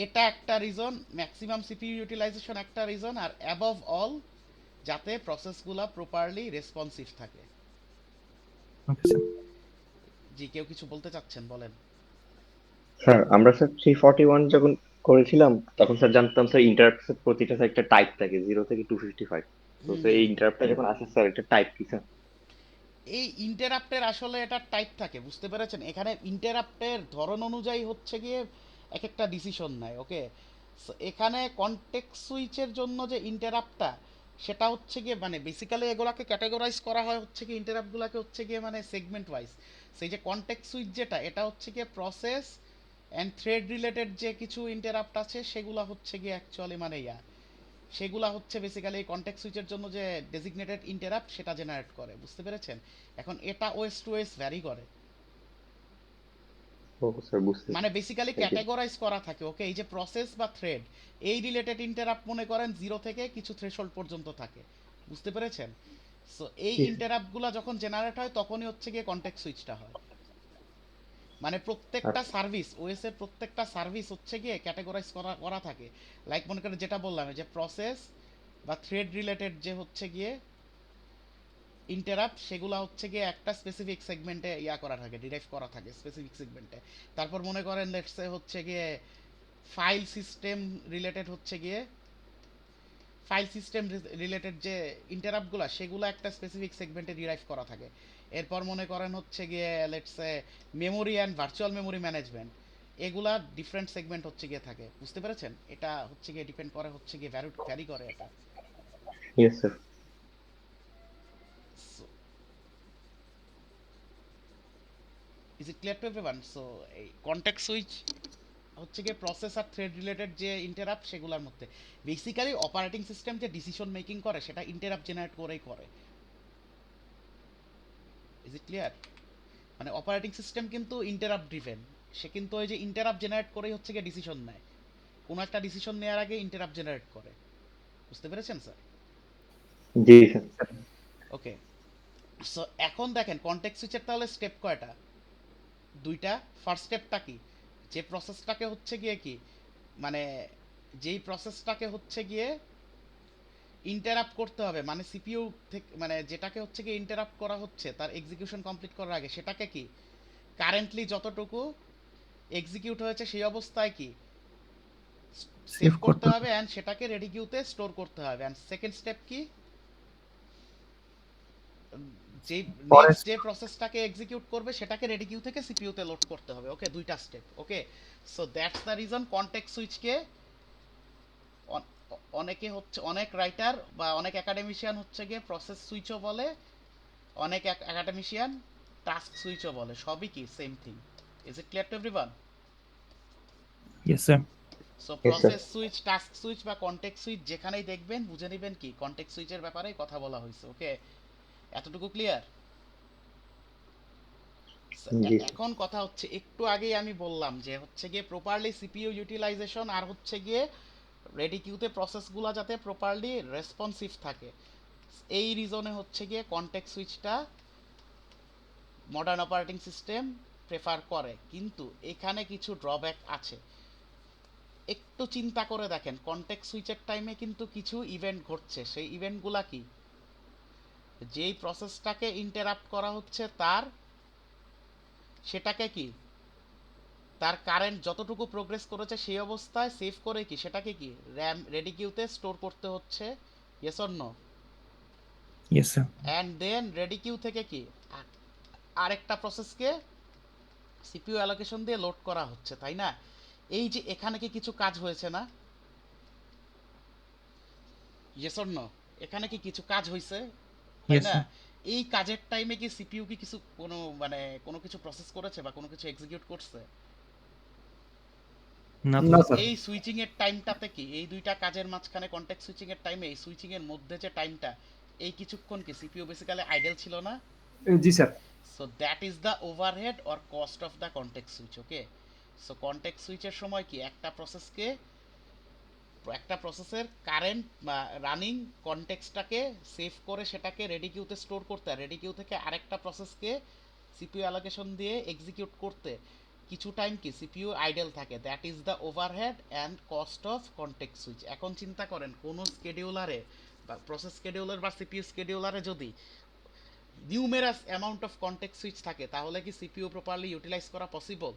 Speaker 1: এটা একটা রিজন, ম্যাক্সিমাম সিপিইউ ইউটিলাইজেশন একটা রিজন, আর অ্যাবভ অল যাতে প্রসেসগুলো প্রপারলি রেসপন্সিভ থাকে।
Speaker 2: Okay sir.
Speaker 1: জি, কেউ কিছু বলতে চাচ্ছেন? বলেন।
Speaker 5: স্যার আমরা স্যার 341 যখন করেছিলাম তখন স্যার জানতাম স্যার ইন্টারাপ্টের প্রতিটা স্যার একটা টাইপ থাকে 0 থেকে 255। তো স্যার এই ইন্টারাপ্টটা যখন আসে স্যার এটা টাইপ কি স্যার?
Speaker 1: এই ইন্টারাপ্টের আসলে এটা টাইপ থাকে, বুঝতে পেরেছেন? এখানে ইন্টারাপ্টের ধরন অনুযায়ী হচ্ছে গিয়ে এক একটা ডিসিশন নেয়। ওকে, এখানে কনটেক্সট সুইচের জন্য যে ইন্টারাপ্টটা সেটা হচ্ছে গিয়ে মানে বেসিক্যালি এগুলাকে ক্যাটাগরাইজ করা হয় হচ্ছে গিয়ে ইন্টারাপ্টগুলোকে হচ্ছে গিয়ে মানে সেগমেন্ট ওয়াইজ। সেই যে কনটেক্সট সুইচ যেটা, এটা হচ্ছে গিয়ে প্রসেস অ্যান্ড থ্রেড রিলেটেড যে কিছু ইন্টারাপ্ট আছে সেগুলা হচ্ছে গিয়ে অ্যাকচুয়ালি মানে সেগুলা হচ্ছে বেসিক্যালি কনটেক্সট সুইচের জন্য যে ডেজিগনেটেড ইন্টারাপ্ট সেটা জেনারেট করে। বুঝতে পেরেছেন? এখন এটা ওএস টু ওএস ভ্যারি করে,
Speaker 5: ও স্যার বুঝতে
Speaker 1: মানে বেসিক্যালি
Speaker 5: Thank you.
Speaker 1: ক্যাটাগরাইজ করা থাকে। ওকে, এই যে প্রসেস বা থ্রেড এই রিলেটেড ইন্টারাপ্ট মনে করেন 0 থেকে কিছু থ্রেশহোল্ড পর্যন্ত থাকে। বুঝতে পেরেছেন? সো এই
Speaker 5: জি, স্যার।
Speaker 1: ইন্টারাপ্টগুলো যখন জেনারেট হয় তখনই হচ্ছে গিয়ে কনটেক্সট সুইচটা হয়। মানে প্রত্যেকটা
Speaker 5: আচ্ছা
Speaker 1: সার্ভিস, ওএস এর প্রত্যেকটা সার্ভিস হচ্ছে গিয়ে ক্যাটাগরাইজ করা করা থাকে। লাইক মনে করেন যেটা বললাম যে প্রসেস বা থ্রেড রিলেটেড যে হচ্ছে গিয়ে ইন্টারাপ্ট, সেগুলো হচ্ছে গিয়ে একটা স্পেসিফিক সেগমেন্টে করা থাকে, ডিরাইভ করা থাকে স্পেসিফিক সেগমেন্টে। তারপর মনে করেন লেটস সে হচ্ছে গিয়ে ফাইল সিস্টেম রিলেটেড হচ্ছে গিয়ে ফাইল সিস্টেম রিলেটেড যে ইন্টারাপ্টগুলো সেগুলো একটা স্পেসিফিক সেগমেন্টে ডিরাইভ করা থাকে। এরপর মনে করেন হচ্ছে গিয়ে let's say memory and virtual memory management, এগুলা ডিফারেন্ট সেগমেন্ট হচ্ছে গিয়ে থাকে। বুঝতে পেরেছেন? এটা হচ্ছে গিয়ে ডিপেন্ড করে হচ্ছে গিয়ে ভ্যারি করে এটা।
Speaker 5: Yes sir.
Speaker 1: Is it clear to everyone? So এই কনটেক্সট সুইচ হচ্ছে গিয়ে প্রসেস আর থ্রেড রিলেটেড যে ইন্টারাপ্ট সেগুলোর মধ্যে বেসিক্যালি অপারেটিং সিস্টেম যে ডিসিশন মেকিং করে সেটা ইন্টারাপ্ট জেনারেট করেই করে। Is it clear? মানে অপারেটিং সিস্টেম কিন্তু ইন্টারাপ্ট ড্রিভেন, সে কিন্তু ওই যে ইন্টারাপ্ট জেনারেট করেই হচ্ছে গিয়ে ডিসিশন নেয়, কোনো একটা ডিসিশন নেওয়ার আগে ইন্টারাপ্ট জেনারেট করে। বুঝতে পেরেছেন স্যার?
Speaker 5: জি স্যার।
Speaker 1: ওকে, সো এখন দেখেন কনটেক্সট সুইচের তাহলে স্টেপ কয়টা? দুইটা। ফার্স্ট স্টেপটা কি? যে প্রসেসটাকে হচ্ছে গিয়ে কি মানে যেই প্রসেসটাকে হচ্ছে গিয়ে ইন্টারাপ্ট করতে হবে, মানে সিপিইউ থেকে মানে যেটাকে হচ্ছে গিয়ে ইন্টারাপ্ট করা হচ্ছে তার এক্সিকিউশন কমপ্লিট করার আগে সেটাকে কি কারেন্টলি যতটুকু এক্সিকিউট হয়েছে সেই অবস্থায় কি সেভ
Speaker 2: সেভ
Speaker 1: করতে
Speaker 2: করতে
Speaker 1: হবে এন্ড সেটাকে রেডি কিউতে স্টোর করতে হবে। এন্ড সেকেন্ড স্টেপ কি? যে
Speaker 2: পরে
Speaker 1: নেক্সট যে প্রসেসটাকে এক্সিকিউট করবে সেটাকে রেডি কিউ থেকে সিপিইউ তে লোড করতে হবে। ওকে, দুইটা step. Okay, so that's the reason context সুইচকে অনেকে হচ্ছে অনেক রাইটার বা অনেক একাডেমিশিয়ান হচ্ছে গিয়ে প্রসেস সুইচও বলে, অনেক একাডেমিশিয়ান টাস্ক সুইচও বলে, সবই কি same thing. Is it clear to everyone?
Speaker 2: Yes sir.
Speaker 1: So
Speaker 5: Yes, sir.
Speaker 1: Process switch, task switch বা কনটেক্সট সুইচ যেখানেই দেখবেন বুঝে নেবেন কি কনটেক্সট সুইচের ব্যাপারেই কথা বলা হয়েছে। ওকে, এতটুকু ক্লিয়ার?
Speaker 5: জি
Speaker 1: এখন কথা হচ্ছে একটু আগেই আমি বললাম যে হচ্ছে গিয়ে প্রপারলি সিপিইউ ইউটিলাইজেশন আর হচ্ছে গিয়ে রেডি কিউতে প্রসেসগুলো যাতে প্রপারলি রেসপন্সিভ থাকে, এই রিজনে হচ্ছে গিয়ে কনটেক্সট সুইচটা মডার্ন অপারেটিং সিস্টেম প্রেফার করে। কিন্তু এখানে কিছু ড্রব্যাক আছে। একটু চিন্তা করে দেখেন কনটেক্সট সুইচের টাইমে কিন্তু কিছু ইভেন্ট ঘটছে, সেই ইভেন্টগুলা কি? যেই প্রসেসটাকে ইন্টারাপ্ট করা হচ্ছে তার সেটাকে কি তার কারেন্ট যতটুকু প্রোগ্রেস করেছে সেই অবস্থায় সেভ করে কি সেটাকে কি র্যাম রেডি কিউতে স্টোর করতে হচ্ছে। Yes or no?
Speaker 2: Yes sir.
Speaker 1: And then ready queue থেকে কি আরেকটা প্রসেসকে সিপিইউ অ্যালোকেশন দিয়ে লোড করা হচ্ছে, তাই না? এই যে এখানে কি কিছু কাজ হয়েছে না? Yes or no? এখানে কি কিছু কাজ হয়েছে, তাই
Speaker 2: ইয়েস
Speaker 1: না?
Speaker 2: স্যার।
Speaker 1: এই কাজের টাইমে কি সিপিইউ কি কিছু কোনো মানে কোনো কিছু প্রসেস করেছে বা কোনো কিছু এক্সিকিউট করছে?
Speaker 2: না
Speaker 4: না
Speaker 2: তো।
Speaker 4: স্যার।
Speaker 1: এই সুইচিং এর টাইমটাতে কি এই দুইটা কাজের মাঝখানে কনটেক্সট সুইচিং এর টাইমে এই সুইচিং এর মধ্যে যে টাইমটা এই কিছুক্ষণ কি সিপিইউ বেসিক্যালি আইডল ছিল না?
Speaker 4: জি sir.
Speaker 1: So that is the overhead or cost of the context switch. Okay, so context সুইচের সময় কি একটা প্রসেসের কারেন্ট বা রানিং কনটেক্সটটাকে সেভ করে সেটাকে রেডি কিউতে স্টোর করতে আর রেডি কিউ থেকে আরেকটা প্রসেসকে সিপিইউ অ্যালোকেশন দিয়ে এক্সিকিউট করতে কিছু টাইম কি সিপিইউ আইডল থাকে। That is the overhead and cost of context switch. এখন চিন্তা করেন কোনো স্কেডিউলারে বা প্রসেস স্কেডিউলার বা সিপিইউ স্কেডিউলারে যদি numerous amount of context switch থাকে তাহলে কি সিপিইউ প্রপারলি ইউটিলাইজ করা পসিবল?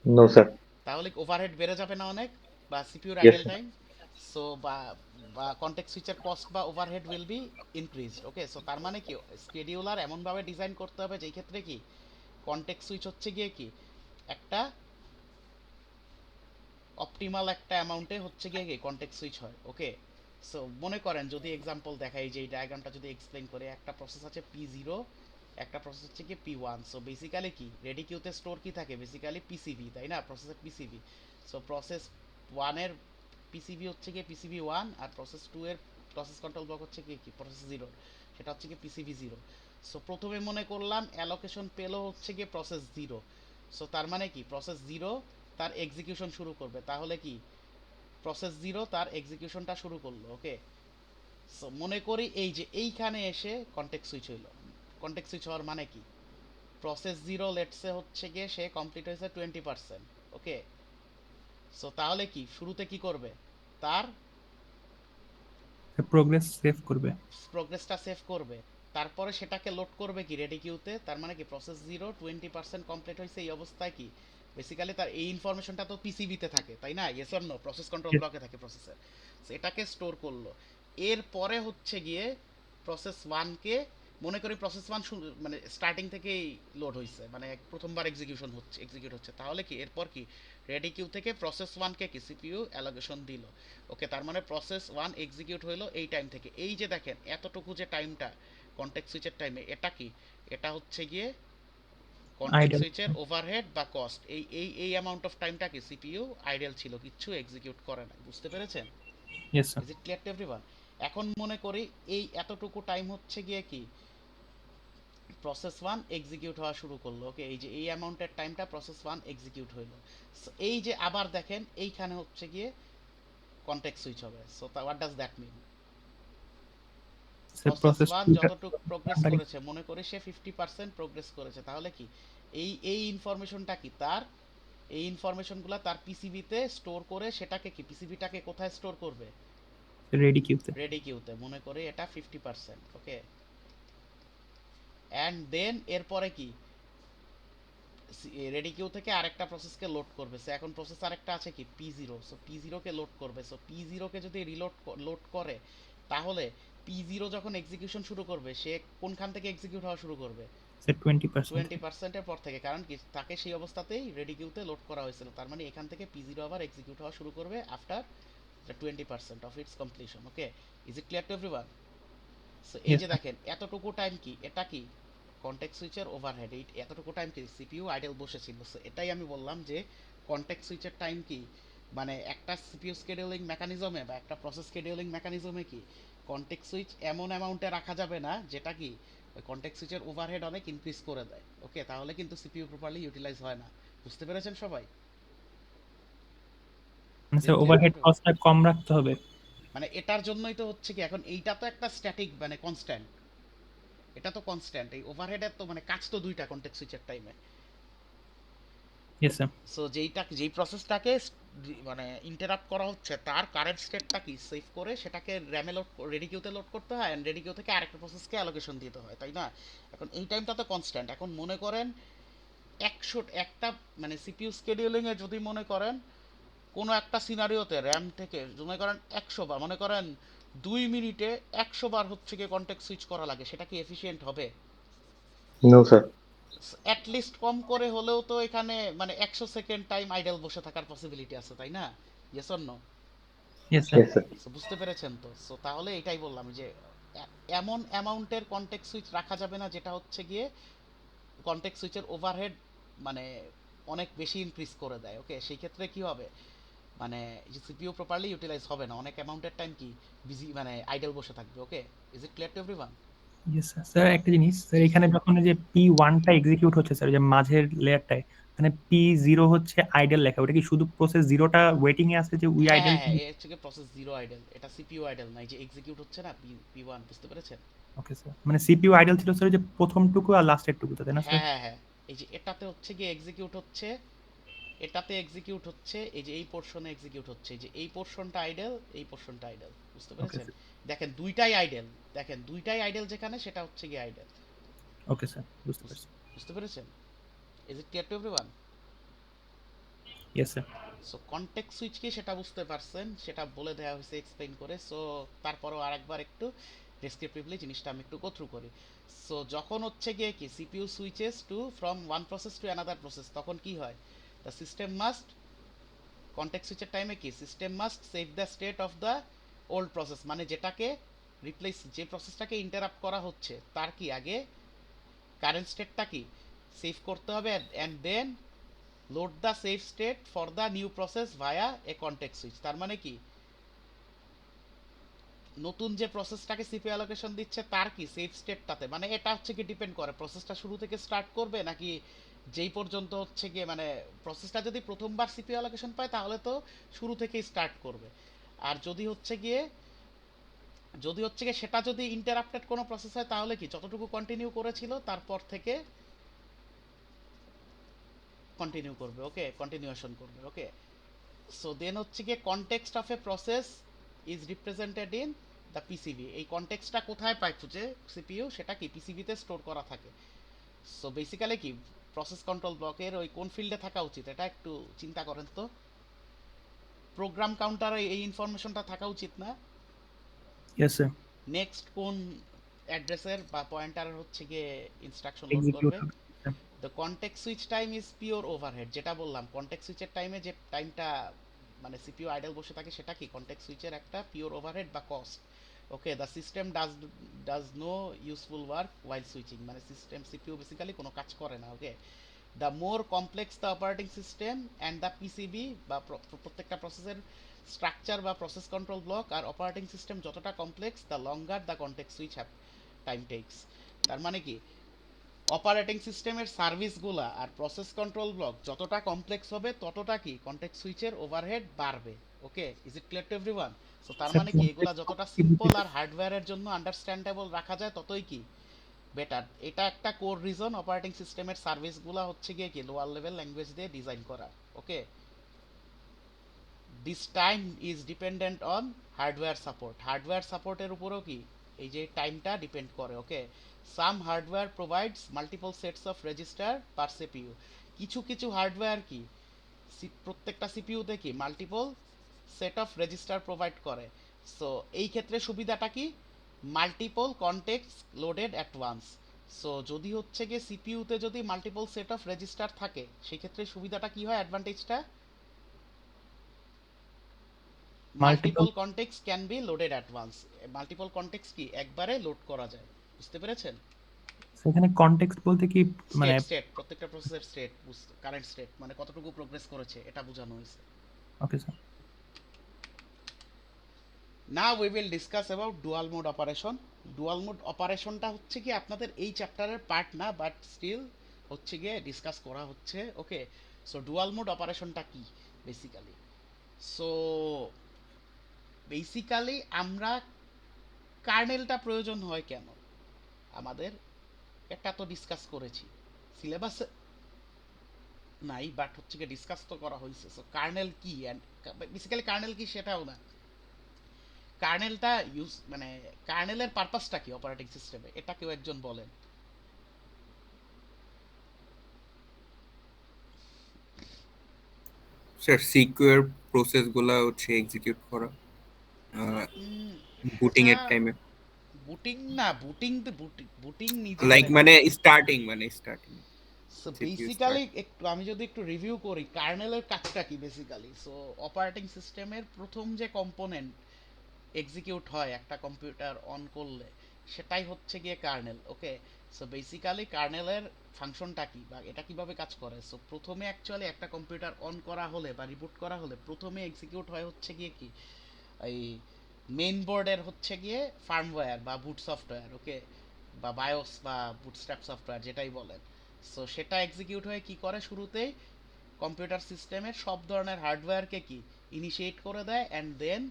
Speaker 5: No sir.
Speaker 1: তাহলে ওভারহেড বেড়ে যাবে না অনেক, বা সিপিইউর
Speaker 5: Yes,
Speaker 1: idle
Speaker 5: sir.
Speaker 1: Time. So বা কনটেক্সট সুইচের কস্ট বা overhead will be increased. Okay, so তার মানে কি স্কেডিউলার এমনভাবে ডিজাইন করতে হবে যেই ক্ষেত্রে কি কনটেক্সট সুইচ হচ্ছে গিয়ে কি একটা অপটিমাল একটা অ্যামাউন্টে হচ্ছে গিয়ে কি কনটেক্সট সুইচ হয়। ওকে, সো মনে করেন যদি এক্সাম্পল দেখাই যে এই ডায়াগ্রামটা যদি এক্সপ্লেইন করে, একটা প্রসেস আছে P0, একটা প্রসেস হচ্ছে কি P1। সো বেসিক্যালি কি রেডি কিউতে স্টোর কি থাকে বেসিক্যালি পিসিবি, তাই না? প্রসেসের পিসিবি। সো প্রসেস 1 এর পিসিবি হচ্ছে কি পিসিবি 1 আর প্রসেস 2 এর প্রসেস কন্ট্রোল ব্লক হচ্ছে কি প্রসেস 0, সেটা হচ্ছে কি পিসিবি 0। সো প্রথমে মনে করলাম অ্যালোকেশন পেলো হচ্ছে কি প্রসেস 0। সো তার মানে কি প্রসেস 0 তার এক্সিকিউশন শুরু করবে, তাহলে কি প্রসেস 0 তার এক্সিকিউশনটা শুরু করলো। ওকে, সো মনে করি এই যে এইখানে এসে কনটেক্সট সুইচ হইলো। কনটেক্সট সুইচ হওয়ার মানে কি প্রসেস 0 লেটসে হচ্ছে গিয়ে সে কমপ্লিট হয়েছে 20%। ওকে, সো তাহলে কি শুরুতে কি করবে তার
Speaker 2: প্রোগ্রেস সেভ করবে।
Speaker 1: প্রোগ্রেসটা সেভ করবে, তারপরে সেটাকে লোড করবে কি রেডি কিউতে। তার মানে কি প্রসেস 0 20% কমপ্লিট হয়েছে এই অবস্থায় কি বেসিক্যালি তার এই ইনফরমেশনটা তো পিসিবিতে থাকে, তাই না? Yes or no? Process control ব্লকে থাকে প্রসেসর। এটাকে স্টোর করলো। এরপরে হচ্ছে গিয়ে প্রসেস 1 কে মনে করি প্রসেস 1 মানে স্টার্টিং থেকেই লোড হয়েছে, মানে প্রথমবার এক্সিকিউট হচ্ছে, তাহলে কি এরপর কি রেডি কিউ থেকে প্রসেস 1 কে কি সিপিইউ অ্যালোকেশন দিল। ওকে, তার মানে প্রসেস 1 এক্সিকিউট হইলো এই টাইম থেকে। এই যে দেখেন এতটুকু যে টাইমটা কনটেক্সট সুইচের টাইমে, এটা কি এটা হচ্ছে গিয়ে কনটেক্সট
Speaker 2: আইডল
Speaker 1: সুইচের ওভারহেড বা কস্ট, এই অ্যামাউন্ট অফ টাইমটা কি সিপিইউ আইডল ছিল, কিচ্ছু এক্সিকিউট করে না। বুঝতে পেরেছেন?
Speaker 2: Yes sir.
Speaker 1: Is it clear to everyone? এখন মনে করি এই এতটুকু টাইম হচ্ছে গিয়ে কি প্রসেস 1 এক্সিকিউট হওয়া শুরু করলো। ওকে, এই যে এই অ্যামাউন্টের টাইমটা প্রসেস 1 এক্সিকিউট হইলো। So, এই যে আবার দেখেন এইখানে হচ্ছে গিয়ে কনটেক্সট সুইচ হবে। So what does that mean?
Speaker 2: Sir
Speaker 1: process
Speaker 2: process
Speaker 1: 1 যতটুকু প্রোগ্রেস করেছে, মনে করি সে 50% প্রোগ্রেস করেছে, তাহলে কি এই ইনফরমেশনটা কি তার, এই ইনফরমেশনগুলো তার পিসিবিতে স্টোর করে সেটাকে কি পিসিবিটাকে কোথায় স্টোর করবে?
Speaker 2: রেডি কিউতে।
Speaker 1: রেডি কিউতে। মনে করি এটা 50%। ওকে, অ্যান্ড দেন এরপরে কি রেডি কিউ থেকে আরেকটা প্রসেসকে লোড করবে। সো এখন প্রসেস আরেকটা আছে কি P0, সো P0 কে লোড করবে। সো P0 কে যদি লোড করে, তাহলে P0 যখন এক্সিকিউশন শুরু করবে সে কোনখান থেকে এক্সিকিউট হওয়া শুরু করবে?
Speaker 2: স্যার 20%।
Speaker 1: 20% এর পর থেকে, কারণ কি তাকে সেই অবস্থাতেই রেডি কিউতে লোড করা হয়েছিল। তার মানে এখান থেকে P0 আবার এক্সিকিউট হওয়া শুরু করবে after 20% of its completion. Okay, is it clear to everyone? So এই
Speaker 2: ইয়েস
Speaker 1: যে
Speaker 2: স্যার।
Speaker 1: দেখেন এতটুকু টাইম কি, এটা কি কনটেক্সট সুইচের ওভারহেড। এই এতটুকু টাইম কি সিপিইউ আইডল বসেছিল। সো এটাই আমি বললাম যে কনটেক্সট সুইচের টাইম কি, মানে একটা সিপিইউ স্কেডিউলিং মেকানিজমে বা একটা প্রসেস স্কেডিউলিং মেকানিজমে কি কনটেক্সট সুইচ এমন অ্যামাউন্টে রাখা যাবে না যেটা কি ওই কনটেক্সট সুইচের ওভারহেড অনেক ইনক্রিজ করে দেয়। ওকে, তাহলে কিন্তু সিপিইউ প্রপারলি ইউটিলাইজ হয় না। বুঝতে পেরেছেন সবাই?
Speaker 2: মানে
Speaker 1: Is it
Speaker 2: sir
Speaker 1: clear to
Speaker 2: overhead
Speaker 1: everyone?
Speaker 2: কস্টটা কম রাখতে হবে।
Speaker 1: মানে এটার জন্যই তো হচ্ছে কি এখন এইটা তো একটা স্ট্যাটিক মানে কনস্ট্যান্ট, এটা তো কনস্ট্যান্ট। এই ওভারহেডের তো মানে কাজ তো দুইটা কনটেক্সট সুইচের টাইমে।
Speaker 2: Yes sir.
Speaker 1: সো যেই প্রসেসটাকে মানে ইন্টারাপ্ট করা হচ্ছে তার কারেন্ট স্টেটটা কি সেভ করে সেটাকে র্যামে লোড, রেডি কিউতে লোড করতে হয়, এন্ড রেডি কিউ থেকে আরেকটা প্রসেসকে অ্যালোকেশন দিতে হয়, তাই না? এখন এই টাইমটা তো কনস্ট্যান্ট। এখন মনে করেন 100 একটা মানে সিপিইউ স্কেডিউলিং এ যদি মনে করেন কোনো একটা সিনারিওতে র্যাম থেকে মনে করেন 100 বার, মনে করেন 2 মিনিটে 100 বার হচ্ছে গিয়ে কনটেক্সট সুইচ করা লাগে, সেটা কি এফিশিয়েন্ট হবে?
Speaker 5: No sir.
Speaker 1: অ্যাটলিস্ট কম করে হলেও তো এখানে মানে 100 সেকেন্ড টাইম আইডল বসে থাকার পসিবিলিটি আছে, তাই না? Yes or no?
Speaker 2: Yes sir.
Speaker 5: Yes sir.
Speaker 1: So বুঝতে পেরেছেন তো? সো তাহলে এটাই বললাম যে এমন অ্যামাউন্টের কনটেক্সট সুইচ রাখা যাবে না যেটা হচ্ছে গিয়ে কনটেক্সট সুইচের ওভারহেড মানে অনেক বেশি ইনক্রিজ করে দেয়। ওকে, সেই ক্ষেত্রে কি হবে, মানে সিপিইউ প্রপারলি ইউটিলাইজ হবে না, অনেক অ্যামাউন্টের টাইম কি বিজি মানে আইডল বসে থাকবে। Okay, is it clear to everyone?
Speaker 2: Yes sir. Sir একটা জিনিস স্যার, এখানে যখন এই যে P1 টা এক্সিকিউট হচ্ছে স্যার, যে মাঝের লেয়ারটায় মানে P0 হচ্ছে আইডল লেখা, ওটা কি শুধু প্রসেস 0টা ওয়েটিং এ আছে যে উই
Speaker 1: হ্যাঁ
Speaker 2: আইডল?
Speaker 1: হ্যাঁ হ্যাঁ, এই হচ্ছে কি প্রসেস 0 আইডল, এটা সিপিইউ আইডল নাই, যে এক্সিকিউট হচ্ছে না P1। বুঝতে পেরেছেন?
Speaker 2: ওকে স্যার, মানে সিপিইউ আইডল ছিল স্যার যে প্রথমটুকু আর লাস্টের টুকু, তাই না স্যার?
Speaker 1: হ্যাঁ হ্যাঁ হ্যাঁ, এই যে এটাতে হচ্ছে গিয়ে এক্সিকিউট হচ্ছে, এটাতে এক্সিকিউট হচ্ছে, এই যে এই পোরশনে এক্সিকিউট হচ্ছে, এই যে এই পোরশনটা আইডল, এই পোরশনটা আইডল। বুঝতে
Speaker 2: ওকে
Speaker 1: পেরেছেন?
Speaker 2: স্যার।
Speaker 1: দেখেন দুইটাই আইডল, দেখেন দুইটাই আইডল, যেখানে সেটা হচ্ছে গিয়ে আইডল।
Speaker 2: ওকে স্যার, বুঝতে পারছি।
Speaker 1: বুঝতে পেরেছেন? Is it clear to everyone?
Speaker 2: Yes sir.
Speaker 1: So context switch কি সেটা বুঝতে পারছেন, সেটা বলে দেওয়া হয়েছে এক্সপ্লেইন করে। সো তারপরেও আরেকবার একটু ডেসক্রিপটিভলি জিনিসটা আমি একটু গো থ্রু করি। সো যখন হচ্ছে গিয়ে কি CPU switches to from one process to another process, তখন কি হয়, দ্য সিস্টেম মাস্ট, কনটেক্সট সুইচের টাইমে কি system must save the state of the old process, মানে যেটাকে রিপ্লেস, যে প্রসেসটাকে ইন্টারাপ্ট করা হচ্ছে তার কি আগে কারেন্ট স্টেটটা কি সেভ করতে হবে, and then load the save state for the new process via a context switch. তার মানে কি নতুন যে প্রসেসটাকে সিপি অ্যালোকেশন দিচ্ছে তার কি সেভ স্টেটটাতে, মানে এটা হচ্ছে কি ডিপেন্ড করে প্রসেসটা শুরু থেকে স্টার্ট করবে নাকি যেই পর্যন্ত হচ্ছে গিয়ে, মানে প্রসেসটা যদি প্রথমবার সিপি অ্যালোকেশন পায় তাহলে তো শুরু থেকেই স্টার্ট করবে। আর যদি হচ্ছে গিয়ে সেটা যদি ইন্টারাপ্টেড কোনো প্রসেস হয় তাহলে কি যতটুকু কন্টিনিউ করেছিল তারপর থেকে কন্টিনিউ করবে। ওকে, কন্টিনিউয়েশন করবে। ওকে, সো দেন হচ্ছে গিয়ে context of a process is represented in the PCB. এই কনটেক্সটটা কোথায় পায় খুঁজে সিপিইউ, সেটা কি পিসিবিতে স্টোর করা থাকে। সো বেসিক্যালি কি প্রসেস কন্ট্রোল ব্লকের ওই কোন ফিল্ডে থাকা উচিত এটা একটু চিন্তা করেন তো। প্রোগ্রাম কাউন্টারে এই ইনফরমেশনটা থাকা উচিত না?
Speaker 2: Yes sir.
Speaker 1: নেক্সট কোন অ্যাড্রেসের বা পয়েন্টারের হচ্ছে গিয়ে ইনস্ট্রাকশন লোড
Speaker 2: এক্সিকিউট
Speaker 1: করবে?
Speaker 2: হবে।
Speaker 1: The context switch time is pure overhead, যেটা বললাম কনটেক্সট সুইচের টাইমে যে টাইমটা মানে সিপিইউ আইডল বসে থাকে সেটা কি কনটেক্সট সুইচের একটা পিওর ওভারহেড বা cost. Okay, the system does no useful work while switching, মানে সিস্টেম সিপিইউ বেসিক্যালি কোনো কাজ করে না। Okay, the more complex the operating system and the PCB বা প্রত্যেকটা প্রসেসের স্ট্রাকচার বা প্রসেস কন্ট্রোল ব্লক আর অপারেটিং সিস্টেম যতটা complex the longer the context switch have time takes. তার মানে কি অপারেটিং সিস্টেমের সার্ভিসগুলা আর প্রসেস কন্ট্রোল ব্লক যতটা কমপ্লেক্স হবে ততটা কি কনটেক্সট সুইচের ওভারহেড বাড়বে। Okay, is it clear to everyone? So তার মানে কি এগুলা যতটা সিম্পল আর হার্ডওয়্যারের জন্য আন্ডারস্ট্যান্ডেবল রাখা যায় ততই কি বেটার। এটা একটা কোর রিজন অপারেটিং সিস্টেমের সার্ভিসগুলা হচ্ছে গিয়ে কি লোয়ার লেভেল ল্যাঙ্গুয়েজ দিয়ে ডিজাইন করা। Okay, this time is dependent on hardware support. Hardware সাপোর্টের উপরও কি এই যে টাইমটা ডিপেন্ড করে। Okay, some hardware provides multiple sets of register per CPU. কিছু কিছু হার্ডওয়্যার কি প্রত্যেকটা সিপিইউতে কি multiple set of register provide করে। সো এই ক্ষেত্রে সুবিধাটা কি multiple context loaded at once. So যদি হচ্ছে গিয়ে সিপিইউতে যদি মাল্টিপল সেট অফ রেজিস্টার থাকে সেই ক্ষেত্রে সুবিধাটা কি হয়, অ্যাডভান্টেজটা multiple context can be loaded at once. Multiple context কি একবারে লোড করা যায়। বুঝতে পেরেছেন?
Speaker 2: সেখানে কনটেক্সট বলতে কি মানে
Speaker 1: স্টেট প্রত্যেকটা প্রসেসের স্টেট, কারেন্ট স্টেট মানে কতটুকু প্রোগ্রেস করেছে এটা বোঝানো হয়েছে।
Speaker 2: Okay sir.
Speaker 1: Now we will discuss about dual mode operation. Dual mode operationটা হচ্ছে কি আপনাদের এই চ্যাপ্টারের পার্ট না, বাট স্টিল হচ্ছে গিয়ে ডিসকাস করা হচ্ছে। ওকে, সো ডুয়াল মোড অপারেশনটা কি বেসিক্যালি? সো বেসিক্যালি আমরা কার্নেলটা প্রয়োজন হয় কেন আমাদের, এটা তো ডিসকাস করেছি, সিলেবাস নাই বাট হচ্ছে গিয়ে ডিসকাস তো করা হয়েছে। সো কার্নেল কি অ্যান্ড বেসিক্যালি কার্নেল কি সেটাও না, কার্নেলটা ইউজ মানে কার্নেলের পারপাসটা কি অপারেটিং সিস্টেমে এটা কেউ একজন বলেন।
Speaker 3: স্যার সিকিউর প্রসেস গুলা হচ্ছে এক্সিকিউট করা বুটিং এর টাইমে,
Speaker 1: বুটিং না, বুটিং নিজে
Speaker 3: লাইক মানে স্টার্টিং
Speaker 1: সো
Speaker 3: CPU
Speaker 1: বেসিক্যালি একটু আমি যদি একটু রিভিউ করি কার্নেলের কাজটা কি বেসিক্যালি। সো অপারেটিং সিস্টেমের প্রথম যে কম্পোনেন্ট এক্সিকিউট হয় একটা কম্পিউটার অন করলে সেটাই হচ্ছে গিয়ে কার্নেল। ওকে, সো বেসিক্যালি কার্নেলের ফাংশনটা কি বা এটা কিভাবে কাজ করে। সো প্রথমে অ্যাকচুয়ালি একটা কম্পিউটার অন করা হলে বা রিবুট করা হলে প্রথমে এক্সিকিউট হয় হচ্ছে গিয়ে কি এই মেইন বোর্ডের হচ্ছে গিয়ে ফার্মওয়্যার বা বুট সফটওয়্যার। ওকে, বা বায়োস বা বুটস্ট্র্যাপ সফটওয়্যার যেটাই বলেন। সো সেটা এক্সিকিউট হয়ে কি করে শুরুতেই কম্পিউটার সিস্টেমের সব ধরনের হার্ডওয়্যারকে কি ইনিশিয়েট করে দেয় অ্যান্ড দেন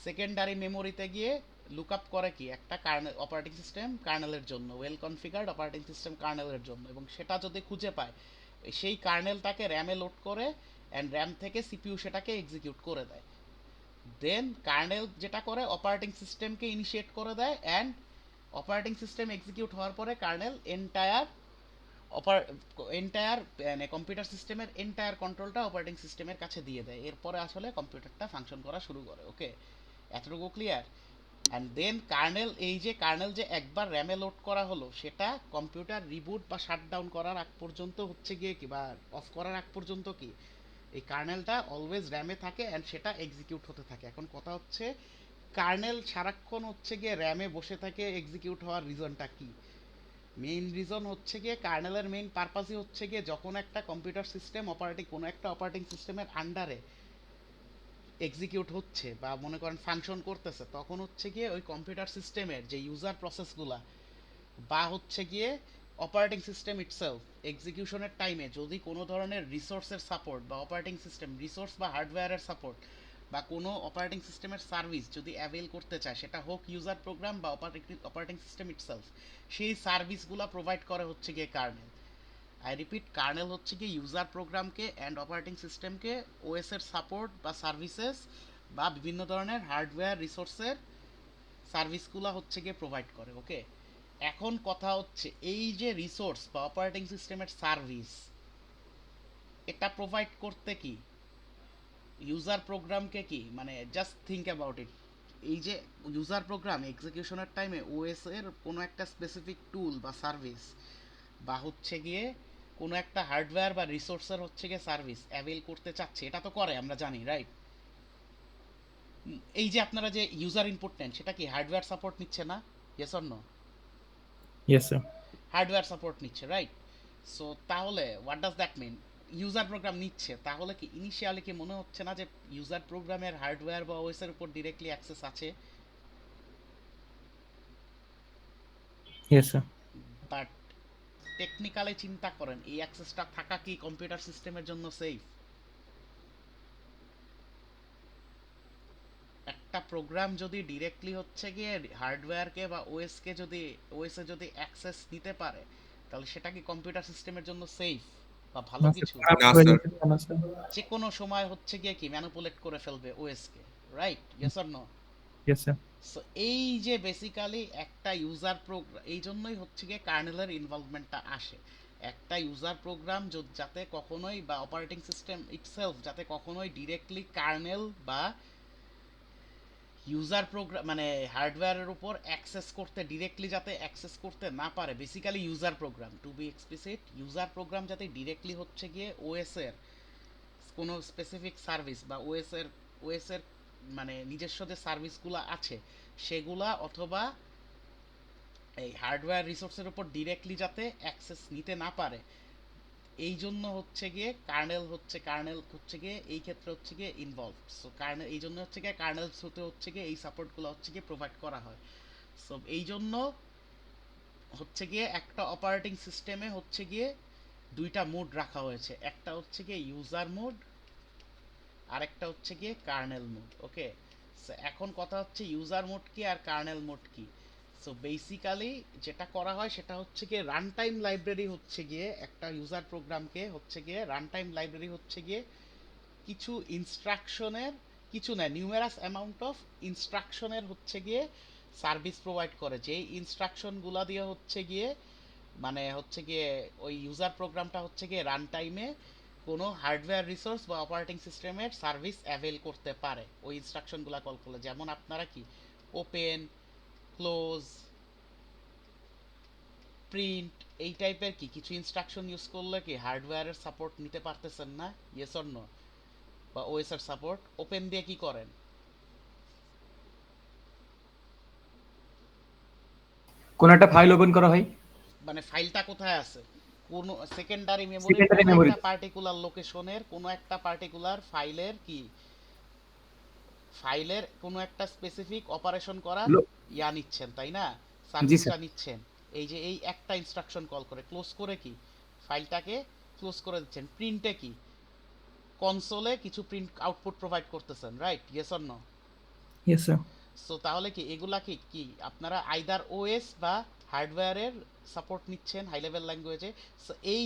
Speaker 1: সেকেন্ডারি মেমোরিতে গিয়ে লুক আপ করে কি একটা কার্নেল অপারেটিং সিস্টেম কার্নেলের জন্য, ওয়েল কনফিগার্ড অপারেটিং সিস্টেম কার্নেলের জন্য, এবং সেটা যদি খুঁজে পায় সেই কার্নেলটাকে র্যামে লোড করে অ্যান্ড র্যাম থেকে সিপিইউ সেটাকে এক্সিকিউট করে দেয়। দেন কার্নেল যেটা করে অপারেটিং সিস্টেমকে ইনিশিয়েট করে দেয় অ্যান্ড অপারেটিং সিস্টেম এক্সিকিউট হওয়ার পরে কার্নেল এন্টায়ার মানে কম্পিউটার সিস্টেমের এন্টায়ার কন্ট্রোলটা অপারেটিং সিস্টেমের কাছে দিয়ে দেয়। এরপরে আসলে কম্পিউটারটা ফাংশন করা শুরু করে। ওকে, এতটুকু ক্লিয়ার? অ্যান্ড দেন কার্নেল এই যে কার্নেল যে একবার র্যামে লোড করা হলো সেটা কম্পিউটার রিবুট বা শাটডাউন করার আগ পর্যন্ত হচ্ছে গিয়ে কি বা অফ করার আগ পর্যন্ত কি এই কার্নেলটা অলওয়েজ র্যামে থাকে অ্যান্ড সেটা এক্সিকিউট হতে থাকে। এখন কথা হচ্ছে কার্নেল সারাক্ষণ হচ্ছে গিয়ে র্যামে বসে থাকে এক্সিকিউট হওয়ার রিজনটা কি? মেইন রিজন হচ্ছে গিয়ে কার্নেলের মেইন পারপাসই হচ্ছে গিয়ে যখন একটা কম্পিউটার সিস্টেম কোনো একটা অপারেটিং সিস্টেমের আন্ডারে এক্সিকিউট হচ্ছে বা মনে করেন ফাংশন করতেছে তখন হচ্ছে গিয়ে ওই কম্পিউটার সিস্টেমের যে ইউজার প্রসেসগুলা বা হচ্ছে গিয়ে অপারেটিং সিস্টেম ইটসেলফ এক্সিকিউশনের টাইমে যদি কোনো ধরনের রিসোর্সের সাপোর্ট বা অপারেটিং সিস্টেম রিসোর্স বা হার্ডওয়্যারের সাপোর্ট বা কোনো অপারেটিং সিস্টেমের সার্ভিস যদি অ্যাভেল করতে চায় সেটা হোক ইউজার প্রোগ্রাম বা অপারেটিং সিস্টেম ইটসেলফ, সেই সার্ভিসগুলো প্রোভাইড করে হচ্ছে গিয়ে কার্নেল। আই রিপিট, কার্নেল হচ্ছে কি ইউজার প্রোগ্রামকে অ্যান্ড অপারেটিং সিস্টেমকে ওএস এর সাপোর্ট বা সার্ভিসেস বা বিভিন্ন ধরনের হার্ডওয়্যার রিসোর্সের সার্ভিসগুলো হচ্ছে গিয়ে প্রোভাইড করে। ওকে, এখন কথা হচ্ছে এই যে রিসোর্স বা অপারেটিং সিস্টেমের সার্ভিস এটা প্রোভাইড করতে কি ইউজার প্রোগ্রামকে কি মানে জাস্ট থিঙ্ক অ্যাবাউট ইট, এই যে ইউজার প্রোগ্রাম এক্সিকিউশনের টাইমে ওএস এর কোনো একটা স্পেসিফিক টুল বা সার্ভিস বা হচ্ছে গিয়ে কোনো একটা হার্ডওয়্যার বা রিসোর্সের হচ্ছে গিয়ে সার্ভিস অ্যাভেল করতে চাচ্ছে, এটা তো করে আমরা জানি রাইট। এই যে আপনারা যে ইউজার ইনপুট নেন সেটা কি হার্ডওয়্যার সাপোর্ট নিচ্ছে না? Yes or no?
Speaker 2: Yes sir.
Speaker 1: Hardware support নিচ্ছে রাইট। সো তাহলে what does that mean? User program নিচ্ছে, তাহলে কি ইনিশিয়ালি কি মনে হচ্ছে না যে ইউজার প্রোগ্রামের হার্ডওয়্যার বা ওএস এর উপর ডিরেক্টলি অ্যাক্সেস আছে?
Speaker 2: Yes sir.
Speaker 1: বাট টেকনিক্যালি চিন্তা করেন, এই অ্যাক্সেসটা থাকা কি কম্পিউটার সিস্টেমের জন্য সেফ? একটা প্রোগ্রাম যদি ডিরেক্টলি হচ্ছে গিয়ে হার্ডওয়্যারকে বা ওএস কে যদি ওএস এ যদি অ্যাক্সেস নিতে পারে, তাহলে সেটা কি কম্পিউটার সিস্টেমের জন্য সেফ বা ভালো
Speaker 2: না স্যার,
Speaker 1: কিছু?
Speaker 2: খারাপ
Speaker 3: না
Speaker 2: হয়ে
Speaker 3: স্যার।
Speaker 2: যেতে পারে না স্যার।
Speaker 1: যে কোনো সময় হচ্ছে গিয়ে কি ম্যানিপুলেট করে ফেলবে ওএস কে, right? Yes or no?
Speaker 2: Yes sir.
Speaker 1: So এই যে বেসিক্যালি একটা ইউজার প্রোগ্রাম, এই জন্যই হচ্ছে গিয়ে কার্নেলের ইনভলভমেন্টটা আসে। একটা ইউজার প্রোগ্রাম যাতে কখনোই, বা অপারেটিং সিস্টেম ইটসেলফ যাতে কখনোই ডিরেক্টলি কার্নেল বা ইউজার প্রোগ্রাম মানে হার্ডওয়্যারের উপর অ্যাক্সেস করতে, ডিরেক্টলি যাতে অ্যাক্সেস করতে না পারে। Basically user program, to be explicit, user program যাতে ডিরেক্টলি হচ্ছে গিয়ে ওএস এর কোনো স্পেসিফিক সার্ভিস বা ওএস এর মানে নিজস্ব যে সার্ভিসগুলো আছে সেগুলা, অথবা এই হার্ডওয়্যার রিসোর্সের উপর ডিরেক্টলি যাতে অ্যাক্সেস নিতে না পারে, এই জন্য হচ্ছে গিয়ে কার্নেল হচ্ছে গিয়ে এই ক্ষেত্রে হচ্ছে গিয়ে ইনভলভ। সো কার্নেল এই জন্য হচ্ছে গিয়ে কার্নেল থ্রুতে হচ্ছে গিয়ে এই সাপোর্টগুলো হচ্ছে গিয়ে প্রোভাইড করা হয়। সো এই জন্য হচ্ছে গিয়ে একটা অপারেটিং সিস্টেমে হচ্ছে গিয়ে দুইটা মোড রাখা হয়েছে, একটা হচ্ছে গিয়ে ইউজার মোড, আরেকটা হচ্ছে গিয়ে কার্নেল মোড। ওকে, সো এখন কথা হচ্ছে ইউজার মোড কি আর কার্নেল মোড কি। সো বেসিক্যালি যেটা করা হয় সেটা হচ্ছে গিয়ে রান টাইম লাইব্রেরি হচ্ছে গিয়ে একটা ইউজার প্রোগ্রামকে হচ্ছে গিয়ে রান টাইম লাইব্রেরি হচ্ছে গিয়ে কিছু ইনস্ট্রাকশনের, কিছু না, নিউমেরাস অ্যামাউন্ট অফ ইনস্ট্রাকশনের হচ্ছে গিয়ে সার্ভিস প্রোভাইড করে, যেই ইনস্ট্রাকশনগুলা দিয়ে হচ্ছে গিয়ে মানে হচ্ছে গিয়ে ওই ইউজার প্রোগ্রামটা হচ্ছে গিয়ে রান টাইমে কোনো হার্ডওয়্যার রিসোর্স বা অপারেটিং সিস্টেমের সার্ভিস অ্যাভেল করতে পারে ওই ইনস্ট্রাকশনগুলো কল করলে। যেমন আপনারা কি ওপেন, ক্লোজ, প্রিন্ট, এই টাইপের কি কিছু ইনস্ট্রাকশন ইউজ করলে কি হার্ডওয়্যারের সাপোর্ট নিতে পারতেছেন না? Yes or no? বা ওএস এর সাপোর্ট ওপেন দিয়ে কি করেন?
Speaker 6: কোন একটা ফাইল ওপেন করা হয়
Speaker 1: মানে ফাইলটা কোথায় আছে? কোন সেকেন্ডারি মেমোরির
Speaker 6: সেকেন্ডারি
Speaker 1: কোনো
Speaker 6: মেমোরি।
Speaker 1: একটা পার্টিকুলার লোকেশনের কোনো একটা পার্টিকুলার ফাইলের কি, ফাইলের কোনো একটা স্পেসিফিক অপারেশন করার ইয়া নিচ্ছেন, তাই না?
Speaker 6: জি
Speaker 1: সার্ভিসটা
Speaker 6: স্যার।
Speaker 1: নিচ্ছেন। এই যে এই একটা ইনস্ট্রাকশন কল করে ক্লোজ করে কি ফাইলটাকে ক্লোজ করে দিচ্ছেন। প্রিন্টে কি কনসোলে কিছু প্রিন্ট আউটপুট প্রোভাইড করতেছেন, right? Yes or no?
Speaker 2: Yes sir.
Speaker 1: So তাহলে কি এগুলা কি কি আপনারা আইদার ওএস বা হার্ডওয়্যারের সাপোর্ট নিচ্ছেন হাই লেভেল ল্যাঙ্গুয়েজে। সো এই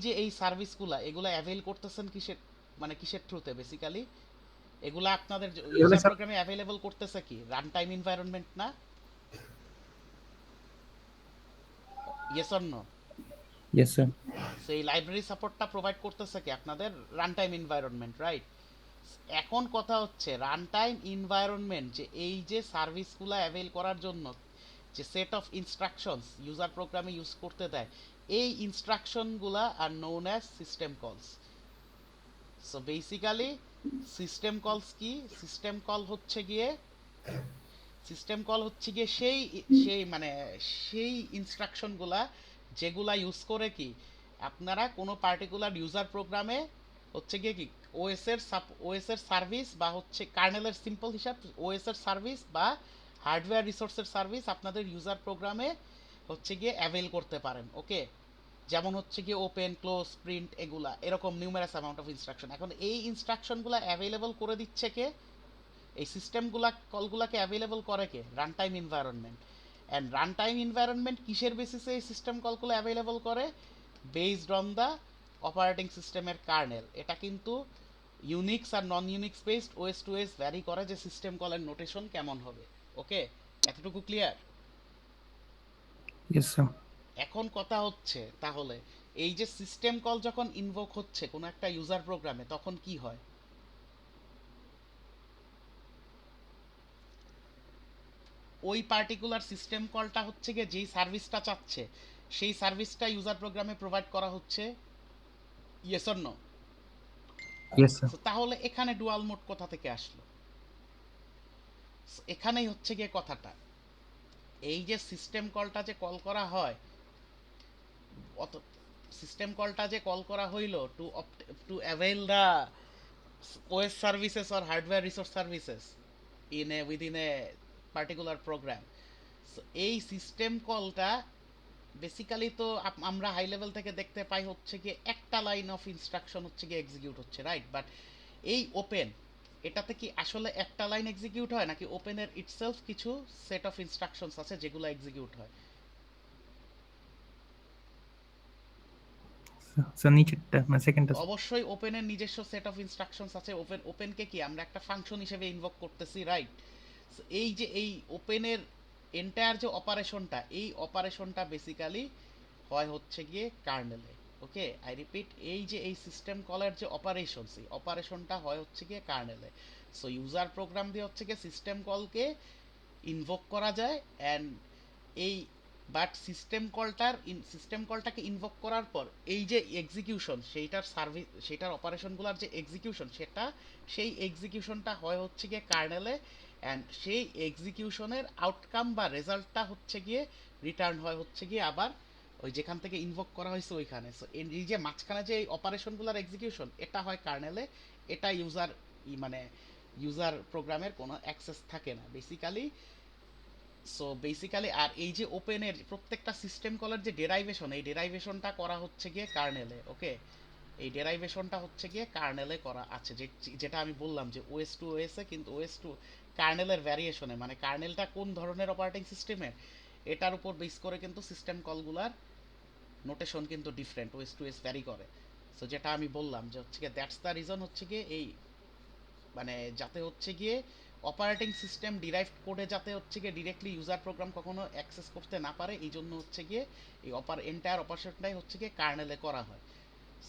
Speaker 1: যে এই সার্ভিসগুলা এগুলা অ্যাভেল করতেছেন কিসের, মানে কিসের থ্রুতে বেসিক্যালি? এগুলা আপনাদের
Speaker 6: এগুলো
Speaker 1: ইউজার
Speaker 6: স্যার
Speaker 1: প্রোগ্রামে অ্যাভেলেবল করতেছে কি রান টাইম এনভায়রনমেন্ট না? Yes or no?
Speaker 2: Yes sir.
Speaker 1: So এই লাইব্রেরি সাপোর্টটা প্রোভাইড করতেছে কি আপনাদের রান টাইম এনভায়রনমেন্ট, রাইট? এখন কথা হচ্ছে রান টাইম এনভায়রনমেন্ট, যে এই যে সার্ভিসগুলো অ্যাভেল করার জন্য যে সেট অফ ইনস্ট্রাকশনস ইউজার প্রোগ্রামে ইউজ করতে দেয়, এই ইনস্ট্রাকশনগুলা আর নোন অ্যাজ সিস্টেম কলস। সো বেসিক্যালি সিস্টেম কলস কি? সিস্টেম কল হচ্ছে গিয়ে সেই সেই মানে সেই ইনস্ট্রাকশনগুলা যেগুলা ইউজ করে কি আপনারা কোনো পার্টিকুলার ইউজার প্রোগ্রামে হচ্ছে গিয়ে কি ওএস এর সার্ভিস বা হচ্ছে কার্নেলের সিম্পল হিসাব ওএস এর সার্ভিস বা হার্ডওয়্যার রিসোর্সের সার্ভিস আপনাদের ইউজার প্রোগ্রামে হচ্ছে গিয়ে অ্যাভেল করতে পারেন। ওকে, যেমন হচ্ছে গিয়ে ওপেন, ক্লোজ, প্রিন্ট, এগুলা এরকম নিউমেরাস অ্যামাউন্ট অফ ইনস্ট্রাকশন। এখন এই ইনস্ট্রাকশনগুলো অ্যাভেলেবল করে দিচ্ছে কে? এই সিস্টেমগুলা কলগুলাকে অ্যাভেলেবল করে কে? Run time environment. And run time environment কিসের বেসিসে এই সিস্টেম কলগুলো অ্যাভেলেবল করে? বেসড অন দ্য অপারেটিং সিস্টেমের কার্নেল। এটা কিন্তু ইউনিক্স আর non Unix based OS to OS vary করে যে সিস্টেম কলের নোটেশন কেমন হবে। ওকে, এতটুকু ক্লিয়ার?
Speaker 2: Yes sir.
Speaker 1: এখন কথা হচ্ছে তাহলে এই যে সিস্টেম কল যখন ইনভোক হচ্ছে কোনো একটা ইউজার প্রোগ্রামে, তখন কি হয়? ওই পার্টিকুলার সিস্টেম কলটা হচ্ছে গিয়ে যেই সার্ভিসটা চাচ্ছে সেই সার্ভিসটা ইউজার প্রোগ্রামে প্রোভাইড করা হচ্ছে। Yes or no?
Speaker 2: Yes sir.
Speaker 1: তাহলে এখানে ডুয়াল মোড কোথা থেকে আসলো? এখানেই হচ্ছে গিয়ে কথাটা, এই যে সিস্টেম কলটা যে কল করা হয় অত সিস্টেম কলটা যে কল করা হইলো two avail the OS services or hardware resource services within a particular program. So এই সিস্টেম কলটা বেসিক্যালি তো আমরা হাই লেভেল থেকে দেখতে পাই হচ্ছে কি একটা লাইন অফ ইনস্ট্রাকশন হচ্ছে কি এক্সিকিউট হচ্ছে, রাইট? বাট এই ওপেন, এটাতে কি আসলে একটা লাইন এক্সিকিউট হয় নাকি ওপেনের ইটসেলফ কিছু সেট অফ ইনস্ট্রাকশনস আছে যেগুলো এক্সিকিউট হয়?
Speaker 2: স্যার নিচেরটা মানে সেকেন্ডটা।
Speaker 1: অবশ্যই ওপেনের নিজস্ব সেট অফ ইনস্ট্রাকশনস আছে। ওপেনকে কি আমরা একটা ফাংশন হিসেবে ইনভোক করতেছি, রাইট? এই যে এই ওপেনের এন্টায়ার যে অপারেশনটা, এই অপারেশনটা বেসিক্যালি হয় হচ্ছে গিয়ে কার্নেলে। ওকে, আই রিপিট, এই যে এই সিস্টেম কলের যে অপারেশন, সেই অপারেশনটা হয় হচ্ছে গিয়ে কার্নেলে। সো ইউজার প্রোগ্রাম দিয়ে হচ্ছে গিয়ে সিস্টেম কলকে ইনভোক করা যায় অ্যান্ড এই বাট সিস্টেম কলটাকে ইনভোক করার পর এই যে এক্সিকিউশন, সেইটার সার্ভিস, সেইটার অপারেশনগুলোর যে এক্সিকিউশন, সেই এক্সিকিউশনটা হয় হচ্ছে গিয়ে কার্নেলে অ্যান্ড সেই এক্সিকিউশনের আউটকাম বা রেজাল্টটা হচ্ছে গিয়ে রিটার্ন হয় হচ্ছে গিয়ে আবার ওই যেখান থেকে ইনভোক করা হয়েছে ওইখানে। সো এই যে মাঝখানে যে এই অপারেশনগুলোর এক্সিকিউশন, এটা হয় কার্নেলে, এটা মানে ইউজার প্রোগ্রামের কোনো অ্যাক্সেস থাকে না বেসিক্যালি। সো বেসিক্যালি আর এই যে ওপেনের প্রত্যেকটা সিস্টেম কলের যে ডেরাইভেশন, এই ডেরাইভেশনটা করা হচ্ছে গিয়ে কার্নেলে। ওকে, এই ডেরাইভেশনটা হচ্ছে গিয়ে কার্নেলে করা আছে, যেটা আমি বললাম যে ওএস টু ওএস এ, কিন্তু ওএস টু কার্নেলের ভ্যারিয়েশনে, মানে কার্নেলটা কোন ধরনের অপারেটিং সিস্টেমের এটার উপর বেস করে কিন্তু সিস্টেম কলগুলার নোটেশন কিন্তু different, OS to OS vary করে। সো যেটা আমি বললাম যে হচ্ছে গিয়ে দ্যাটস দ্য রিজন হচ্ছে গিয়ে এই মানে যাতে হচ্ছে গিয়ে অপারেটিং সিস্টেম ডিরাইভ কোডে যাতে হচ্ছে গিয়ে ডিরেক্টলি ইউজার প্রোগ্রাম কখনো অ্যাক্সেস করতে না পারে, এই জন্য হচ্ছে গিয়ে এই এন্টায়ার অপারেশনটাই হচ্ছে গিয়ে কার্নেলে করা হয়।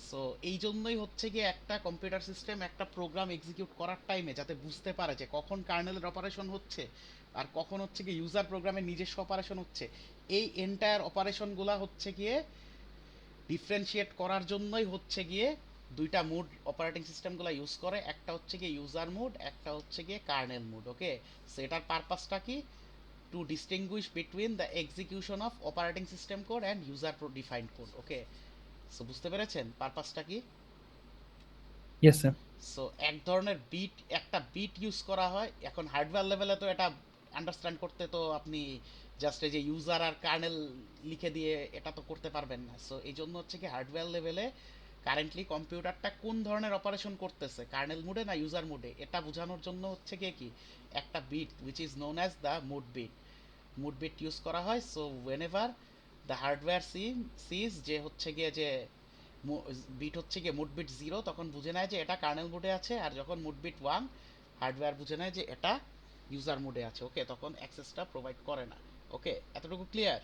Speaker 1: সো এই জন্যই হচ্ছে গিয়ে একটা কম্পিউটার সিস্টেম একটা প্রোগ্রাম এক্সিকিউট করার টাইমে যাতে বুঝতে পারে যে কখন কার্নেলের অপারেশন হচ্ছে আর কখন হচ্ছে গিয়ে ইউজার প্রোগ্রামের নিজস্ব অপারেশন হচ্ছে, এই এন্টায়ার অপারেশনগুলা হচ্ছে গিয়ে ডিফারেন্সিয়েট করার জন্যই হচ্ছে গিয়ে দুইটা মুড অপারেটিং সিস্টেমগুলো ইউজ করে, একটা হচ্ছে গিয়ে ইউজার মুড, একটা হচ্ছে গিয়ে কার্নেল মুড। ওকে, সো এটার পারপাসটা কি? To distinguish between the execution of operating system code and user defined code. Okay, so বুঝতে পেরেছেন পারপাসটা কি?
Speaker 2: Yes sir.
Speaker 1: সো এক ধরনের একটা বিট ইউজ করা হয়। এখন হার্ডওয়্যার লেভেলে তো এটা আন্ডারস্ট্যান্ড করতে তো আপনি জাস্ট এই যে ইউজার আর কার্নেল লিখে দিয়ে এটা তো করতে পারবেন না। সো এই জন্য হচ্ছে কি হার্ডওয়্যার লেভেলে কারেন্টলি কম্পিউটারটা কোন ধরনের অপারেশন করতেছে, কার্নেল মুডে না ইউজার মুডে, এটা বোঝানোর জন্য হচ্ছে কি একটা bit which is known as the mode bit use করা হয়। So whenever the hardware sees যে হচ্ছে গিয়ে যে বিট হচ্ছে গিয়ে মুড বিট 0, তখন বুঝে নেয় যে এটা কার্নেল মোডে আছে, আর যখন মুড বিট 1 হার্ডওয়্যার বুঝে নেয় যে এটা ইউজার মোডে আছে। ওকে, তখন অ্যাক্সেসটা প্রোভাইড করে না। ওকে, এতটুকু ক্লিয়ার?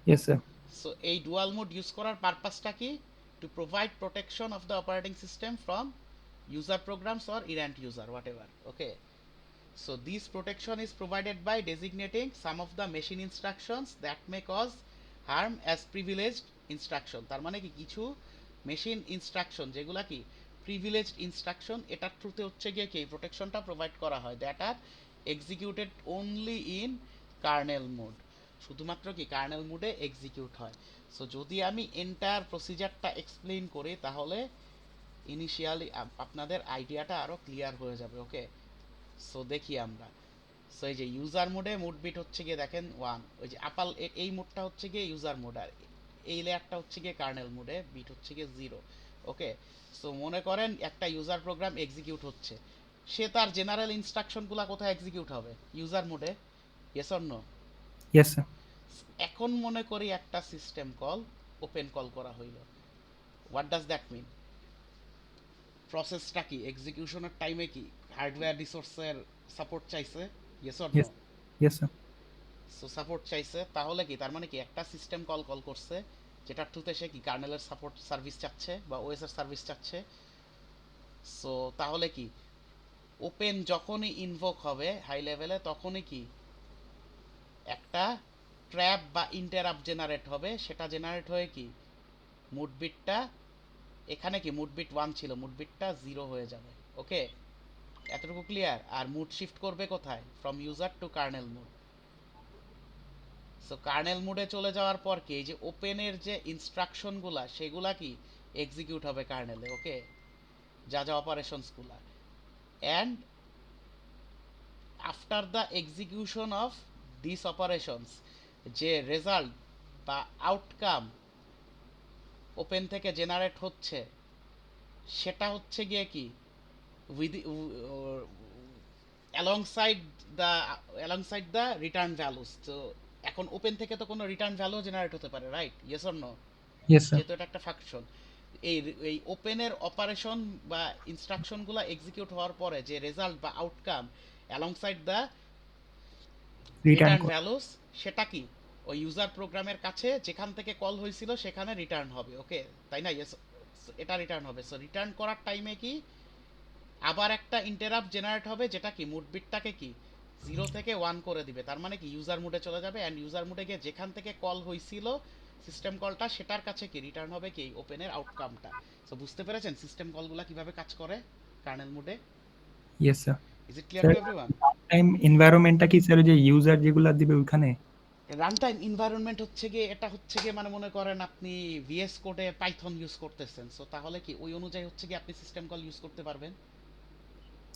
Speaker 2: Yes sir.
Speaker 1: সো এই ডুয়াল মোড ইউজ করার পারপাসটা কি? To provide protection of the operating system from user programs or errant user, whatever. Okay, so this protection is provided by designating some of the machine instructions that may cause harm as privileged instruction. তার মানে কি কিছু machine instruction যেগুলা কি privileged instruction, এটার থ্রুতে হচ্ছে গিয়ে কি প্রোটেকশনটা প্রোভাইড করা হয়, that are executed only in kernel mode, শুধুমাত্র কি কার্নেল মোডে এক্সিকিউট হয়। সো যদি আমি এন্টায়ার প্রসিজারটা এক্সপ্লেইন করি তাহলে ইনিশিয়ালি আপনাদের আইডিয়াটা আরো ক্লিয়ার হয়ে যাবে। ওকে, সো দেখি আমরা। সো এই যে ইউজার মোডে মুড বিট হচ্ছে গিয়ে দেখেন 1, ওই যে এই মোডটা হচ্ছে গিয়ে ইউজার মোড, আর এই লেয়ারটা হচ্ছে গিয়ে কার্নেল মোডে, বিট হচ্ছে গিয়ে 0। ওকে, সো মনে করেন একটা ইউজার প্রোগ্রাম এক্সিকিউট হচ্ছে, সে তার জেনারেল ইনস্ট্রাকশনগুলো কোথায় এক্সিকিউট হবে? ইউজার মোডে, yes or no?
Speaker 2: Yes sir.
Speaker 1: এখন মনে করি একটা সিস্টেম কল ওপেন কল করা হইল, হোয়াট ডাজ দ্যাট মিন? প্রসেসটা কি এক্সিকিউশনের টাইমে কি হার্ডওয়্যার রিসোর্সের সাপোর্ট চাইছে, yes or no?
Speaker 2: Yes sir.
Speaker 1: So support চাইছে, তাহলে কি তার মানে কি একটা সিস্টেম কল করছে যেটার থ্রুতে সে কি কার্নেলের সাপোর্ট সার্ভিস চাচ্ছে বা ওএস এর সার্ভিস চাচ্ছে। সো তাহলে কি ওপেন যখনই ইনভোক হবে হাই লেভেলে, তখনই কি একটা ট্র্যাপ বা ইন্টারাপ্ট জেনারেট হবে, সেটা জেনারেট হয়ে কি মুড বিটটা, এখানে কি মুড বিট 1 ছিল, মুড বিটটা 0 হয়ে যাবে। ওকে, এতটুকু ক্লিয়ার? আর মুড শিফট করবে কোথায়? From user to kernel mode. So kernel মোডে চলে যাওয়ার পর কি এই যে ওপেনের যে ইনস্ট্রাকশনগুলা সেগুলা কি এক্সিকিউট হবে কার্নেলে, ওকে, যা যা অপারেশনসগুলা, and after the execution of this operations যে রেজাল্ট বা আউটকাম ওপেন থেকে জেনারেট হচ্ছে সেটা হচ্ছে গিয়ে কি with alongside the return values. তো এখন ওপেন থেকে তো কোনো রিটার্ন ভ্যালু জেনারেট হতে পারে, right? Yes or no?
Speaker 2: Yes sir.
Speaker 1: যেহেতু এটা একটা ফাংশন, এই এই ওপেনের অপারেশন বা ইনস্ট্রাকশনগুলো এক্সিকিউট হওয়ার পরে যে রেজাল্ট বা outcome alongside the
Speaker 2: return
Speaker 1: return values সেটা কি ওই ইউজার প্রোগ্রামের কাছে যেখান থেকে কল হয়েছিল সেখানে রিটার্ন হবে, ওকে, তাই না? ইয়েস, এটা রিটার্ন হবে। সো রিটার্ন করার টাইমে কি আবার একটা ইন্টারাপ্ট জেনারেট হবে যেটা কি মুড বিটটাকে কি 0 থেকে 1 করে দিবে। তার মানে কি ইউজার মুডে চলে যাবে, অ্যান্ড ইউজার মুডে গিয়ে যেখান থেকে কল হয়েছিল সিস্টেম কলটা সেটার কাছে কি রিটার্ন হবে কি ওপেনের আউটকামটা। সো বুঝতে পেরেছেন সিস্টেম কলগুলা কিভাবে কাজ করে কার্নেল মুডে?
Speaker 2: Yes sir.
Speaker 1: Is it clear
Speaker 2: sir
Speaker 1: to everyone?
Speaker 2: Time এনভায়রনমেন্টটা কি স্যার যে ইউজার যেগুলা দিবে ওখানে?
Speaker 1: রান টাইম এনভায়রনমেন্ট হচ্ছে গিয়ে এটা হচ্ছে গিয়ে মানে মনে করেন আপনি ভিএস কোডে পাইথন ইউজ করতেছেন, সো তাহলে কি ওই অনুযায়ী হচ্ছে গিয়ে আপনি সিস্টেম কল ইউজ করতে পারবেন।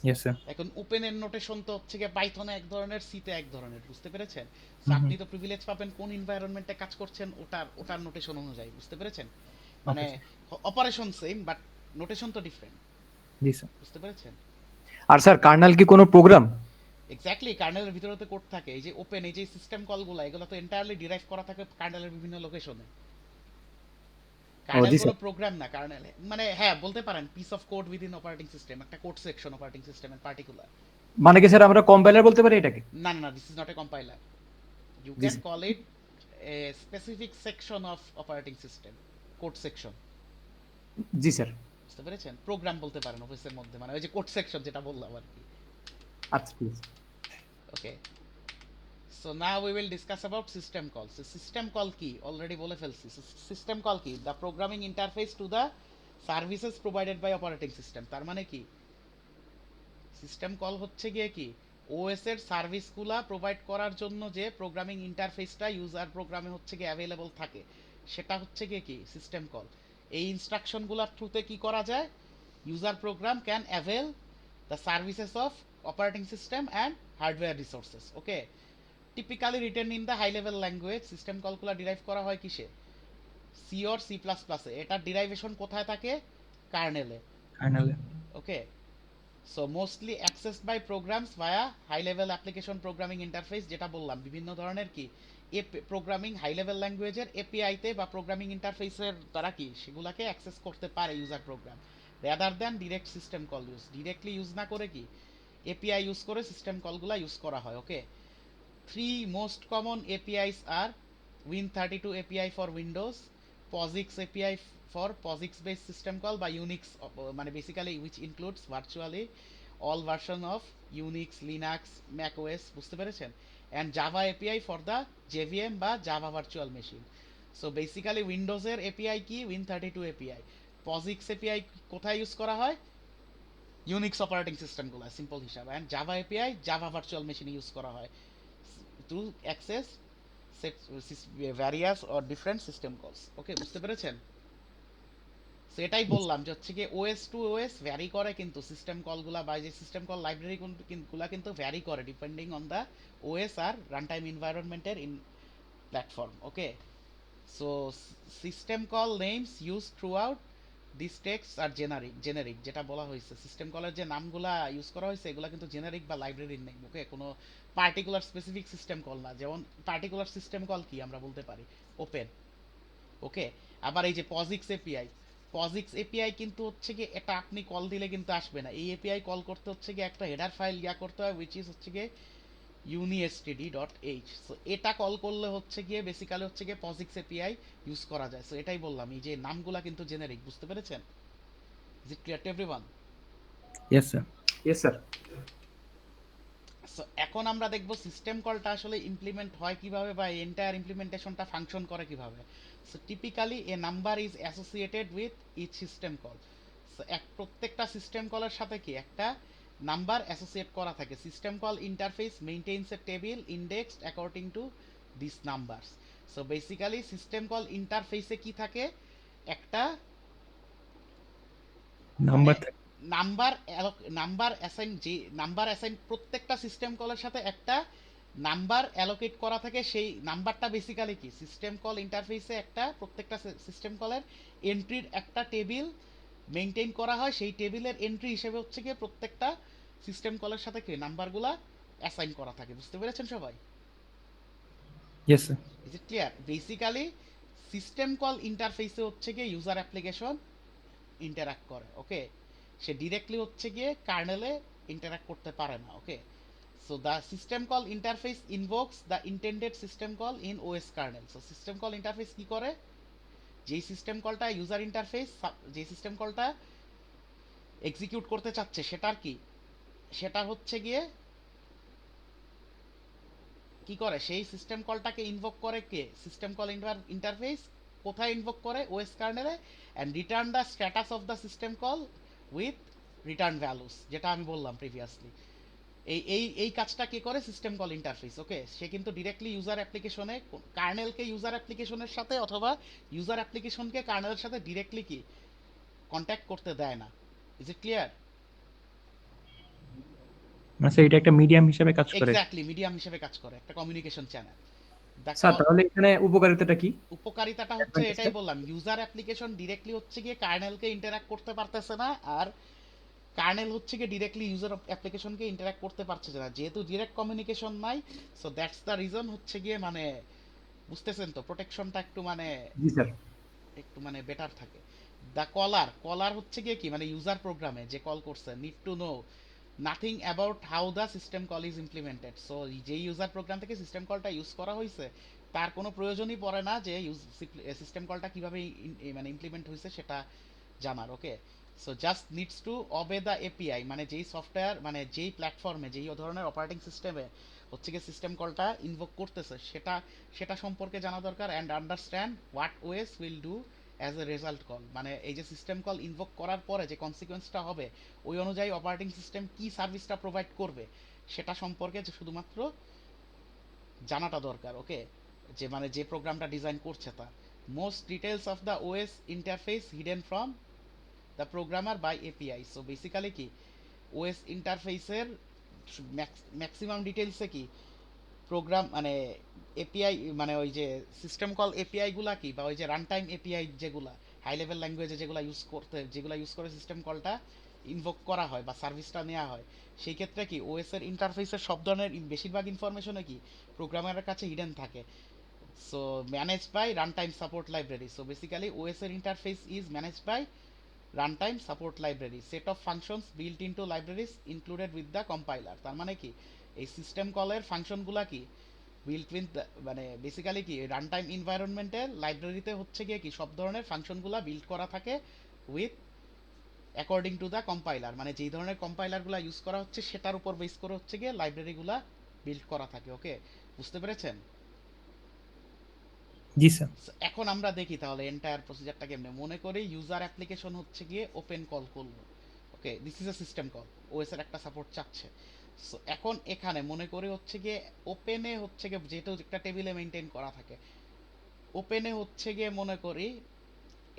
Speaker 2: Yes sir.
Speaker 1: এখন ওপেনের নোটেশন তো হচ্ছে গিয়ে পাইথনে এক ধরনের, সিতে এক ধরনের, বুঝতে পেরেছেন? So আপনি তো প্রিভিলেজ পাবেন কোন এনভায়রনমেন্টে কাজ করছেন ওটার নোটেশন অনুযায়ী, বুঝতে পেরেছেন? মানে অপারেশন সেম বাট নোটেশন তো ডিফারেন্ট,
Speaker 2: জি স্যার।
Speaker 1: বুঝতে পেরেছেন?
Speaker 6: আর স্যার কার্নাল কি কোনো প্রোগ্রাম?
Speaker 1: এক্স্যাক্টলি, কার্নেলের ভিতরে তো কোড থাকে। এই যে ওপেন, এই যে সিস্টেম কলগুলো এগুলো তো এন্টায়ারলি ডিরাইভ করা থাকে কার্নেলের বিভিন্ন লোকেশনে। কার্নেল
Speaker 6: জি
Speaker 1: কোনো
Speaker 6: স্যার।
Speaker 1: প্রোগ্রাম না, কার্নেলে মানে হ্যাঁ বলতে পারেন piece of code within operating system, একটা কোড সেকশন অপারেটিং সিস্টেমের পার্টিকুলার।
Speaker 6: মানে কি স্যার আমরা কম্পাইলার বলতে পারি এটাকে?
Speaker 1: না না না, this is not a compiler, you
Speaker 6: G
Speaker 1: can
Speaker 6: sir.
Speaker 1: call it a specific section of operating system, code section,
Speaker 6: G sir.
Speaker 1: বুঝতে পেরেছেন? প্রোগ্রাম বলতে পারেন অফিসের মধ্যে, মানে ওই যে কোড সেকশন যেটা বললাম আর কি।
Speaker 6: আচ্ছা ঠিক আছে।
Speaker 1: Okay, so now we will discuss about system call. System call কি অলরেডি বলে ফেলছি। সিস্টেম কল কি the programming interface to the services provided by operating system. তার মানে কি সিস্টেম কল হচ্ছে গিয়ে কি ওএস এর সার্ভিসগুলা প্রোভাইড করার জন্য যে প্রোগ্রামিং ইন্টারফেসটা ইউজার প্রোগ্রামে হচ্ছে গিয়ে অ্যাভেলেবল থাকে সেটা হচ্ছে গিয়ে কি সিস্টেম কল। এই ইনস্ট্রাকশনগুলোর থ্রুতে কি করা যায়, user program can avail the services of operating system and hardware resources, okay. Typically written in the high level language. System কলগুলো ডিরাইভ করা হয় কিসে? সি অর সি প্লাস প্লাসে। এটার ডিরাইভেশন কোথায় থাকে? কার্নেলে,
Speaker 2: কার্নেলে।
Speaker 1: Okay. So mostly accessed by programs via high level application programming interface, যেটা বললাম বিভিন্ন ধরনের কি প্রোগ্রামিং হাই লেভেল ল্যাঙ্গুয়েজের এপিআইতে বা প্রোগ্রামিং ইন্টারফেসের দ্বারা কি সেগুলাকে অ্যাক্সেস করতে পারে user program, rather than direct system call use. Directly use না করে কি এপিআই ইউজ করে সিস্টেম কলগুলা ইউজ করা হয়, okay. Three most common APIs আর Win32 API for Windows, POSIX API for POSIX based system call by Unix, মানে basically which includes virtually all version of Unix, Linux, Mac OS, বুঝতে পেরেছেন? and Java API for the JVM বা Java Virtual Machine. So basically Windows এর API কি Win32 API, POSIX API কোথায় use করা হয়? Unix operating system গুলো simple হিসাবে, and Java API Java Virtual Machine use করা হয় to access various or different system কলস, ওকে, বুঝতে পেরেছেন? সেটাই বললাম যে হচ্ছে কি ওএস টু ওএস ভ্যারি করে, কিন্তু সিস্টেম কলগুলা বা যে সিস্টেম কল লাইব্রেরি গুলা কিন্তু ভ্যারি করে ডিপেন্ডিং অন দ্য ওএস আর রান টাইম এনভায়রনমেন্টের in platform, okay. So system call names use throughout this text are generic, যেটা বলা হয়েছে সিস্টেম কলের যে নামগুলা ইউজ করা হয়েছে এগুলা কিন্তু জেনারিক বা লাইব্রেরির নেম, ওকে। কোনো পার্টিকুলার স্পেসিফিক সিস্টেম কল না। যেমন পার্টিকুলার সিস্টেম কল কি আমরা বলতে পারি ওপেন, ওকে। আবার এই যে পজিক্স এপিআই কিন্তু হচ্ছে কি এটা আপনি কল দিলে কিন্তু আসবে না। এই এপিআই কল করতে হচ্ছে কি একটা হেডার ফাইল করতে হয় উইচ ইজ হচ্ছে গিয়ে unistd.h। সো এটা কল করলে হচ্ছে গিয়ে বেসিক্যালি হচ্ছে গিয়ে পজিক্স এপিআই ইউজ করা যায়। সো এটাই বললাম এই যে নামগুলা কিন্তু জেনারিক, বুঝতে পেরেছেন? Is it clear to everyone?
Speaker 2: Yes sir.
Speaker 6: Yes sir.
Speaker 1: So এখন আমরা দেখব সিস্টেম কলটা আসলে ইমপ্লিমেন্ট হয় কিভাবে বা এন্টায়ার ইমপ্লিমেন্টেশনটা ফাংশন করে কিভাবে। So typically a number is associated with each system call. So প্রত্যেকটা সিস্টেম কলের সাথে কি একটা নাম্বার অ্যাসোসিয়েট করা থাকে। System call interface maintains a table indexed according to this numbers. So basically system call ইন্টারফেসে কি থাকে, একটা
Speaker 2: নাম্বার
Speaker 1: নাম্বার অ্যাসাইন, যে নাম্বার অ্যাসাইন প্রত্যেকটা সিস্টেম কলের সাথে একটা নাম্বার অ্যালোকেট করা থাকে। সেই নাম্বারটা বেসিক্যালি কি, সিস্টেম কল ইন্টারফেসে একটা প্রত্যেকটা সিস্টেম কলের এন্ট্রির একটা টেবিল মেনটেন করা হয়। সেই টেবিলের এন্ট্রি হিসেবে হচ্ছে গিয়ে প্রত্যেকটা সিস্টেম কলের সাথে কি নাম্বারগুলা অ্যাসাইন করা থাকে। বুঝতে পেরেছেন সবাই?
Speaker 2: Yes sir.
Speaker 1: Is it clear? Basically system call ইন্টারফেসে হচ্ছে গিয়ে ইউজার অ্যাপ্লিকেশন ইন্টারাক্ট করে। ওকে, সে ডিরেক্টলি হচ্ছে গিয়ে কার্নেলে ইন্টারাক্ট করতে পারে না। Okay, so the system call interface invokes the intended system call in OS kernel. So system call interface কি করে, যেই সিস্টেম কলটা ইউজার ইন্টারফেস, যে সিস্টেম কলটা এক্সিকিউট করতে চাচ্ছে সেটার কি, সেটা হচ্ছে গিয়ে কি করে, সেই সিস্টেম কলটাকে ইনভোক করে কে, সিস্টেম কল ইন্টারফেস। কোথায় ইনভোক করে, ওএস কার্নেলে, and return the status of the system call with return values, যেটা আমি বললাম প্রিভিয়াসলি। এই কাজটা কে করে, সিস্টেম কল ইন্টারফেস। ওকে, সে কিন্তু ডিরেক্টলি ইউজার অ্যাপ্লিকেশনে, কার্নেলকে ইউজার অ্যাপ্লিকেশনের সাথে অথবা ইউজার অ্যাপ্লিকেশনকে কার্নেলের সাথে ডিরেক্টলি কি কন্ট্যাক্ট করতে দেয় না। Is it clear?
Speaker 2: মানে স্যার এটা একটা মিডিয়াম হিসেবে কাজ করে।
Speaker 1: এক্স্যাক্টলি, মিডিয়াম হিসেবে কাজ করে, একটা কমিউনিকেশন চ্যানেল।
Speaker 6: স্যার তাহলে এখানে উপকারিতাটা কি?
Speaker 1: উপকারিতাটা হচ্ছে এটাই বললাম, ইউজার অ্যাপ্লিকেশন ডিরেক্টলি হচ্ছে গিয়ে কার্নেলকে ইন্টারঅ্যাক্ট করতে পারতেছে না, আর কার্নেল হচ্ছে গিয়ে ডিরেক্টলি ইউজার অ্যাপ্লিকেশনকে ইন্টারঅ্যাক্ট করতে পারছে না। যেহেতু ডিরেক্ট কমিউনিকেশন নাই, সো দ্যাটস দ্য রিজন হচ্ছে গিয়ে মানে, বুঝতেছেন তো, প্রোটেকশনটা একটু মানে,
Speaker 6: জি স্যার।
Speaker 1: একটু মানে বেটার থাকে। দ্য কলার হচ্ছে গিয়ে কি, মানে ইউজার প্রোগ্রামে যে কল করছে need to know nothing about how the system call is implemented. So যেই ইউজার প্রোগ্রাম থেকে সিস্টেম কলটা ইউজ করা হয়েছে তার কোনো প্রয়োজনই পড়ে না যে সিস্টেম কলটা কিভাবে মানে ইমপ্লিমেন্ট হয়েছে সেটা জানার। Okay, so just needs to obey the API, মানে যেই সফটওয়্যার, মানে যেই প্ল্যাটফর্মে, যেই ধরনের অপারেটিং সিস্টেমে হচ্ছে গিয়ে সিস্টেম কলটা ইনভোক করতেছে সেটা সম্পর্কে জানা দরকার, and understand what OS will do as a result call. মানে এই যে সিস্টেম কল ইনভোক করার পরে যে কনসিকোয়েন্সটা হবে, ওই অনুযায়ী অপারেটিং সিস্টেম কি সার্ভিসটা প্রোভাইড করবে সেটা সম্পর্কে যে শুধুমাত্র জানাটা দরকার। ওকে, যে মানে যে প্রোগ্রামটা ডিজাইন করছে তা, most details of the OS interface hidden from the programmer by API. So basically কি, ওএস ইন্টারফেসের ম্যাক্সিমাম ডিটেলসে কি প্রোগ্রাম মানে এপিআই, মানে ওই যে সিস্টেম কল এপিআই গুলা কি, বা ওই যে রান টাইম এপিআই যেগুলা হাই লেভেল ল্যাঙ্গুয়েজে যেগুলো ইউজ করে সিস্টেম কলটা ইনভোক করা হয় বা সার্ভিসটা নেওয়া হয়, সেই ক্ষেত্রে কি ওএস এর ইন্টারফেসের সব ধরনের বেশিরভাগ ইনফরমেশনে কি প্রোগ্রামারের কাছে হিডেন থাকে। So managed by run time support library. So basically OS এর interface is managed by runtime support library, set of functions built into libraries included with the compiler। তার মানে কি, এই সিস্টেম কলের ফাংশনগুলা কি বিল্ট উইথ, মানে basically কি run time এনভায়রনমেন্টের লাইব্রেরিতে হচ্ছে গিয়ে কি সব ধরনের ফাংশনগুলা বিল্ড করা থাকে with according to the compiler, মানে যেই ধরনের কম্পাইলারগুলা ইউজ করা হচ্ছে সেটার উপর বেস করে হচ্ছে গিয়ে লাইব্রেরিগুলা বিল্ড করা থাকে। ওকে, বুঝতে পেরেছেন?
Speaker 2: জি স্যার।
Speaker 1: এখন আমরা দেখি তাহলে এন্টায়ার প্রসিজারটা কেমনে। মনে করি ইউজার অ্যাপ্লিকেশন হচ্ছে গিয়ে ওপেন কল করলো। Okay, this is a system call, OS এর একটা সাপোর্ট চাচ্ছে। সো এখন এখানে মনে করি হচ্ছে গিয়ে ওপেনে হচ্ছে গিয়ে, যেহেতু একটা টেবিলে মেনটেন করা থাকে, ওপেনে হচ্ছে গিয়ে মনে করি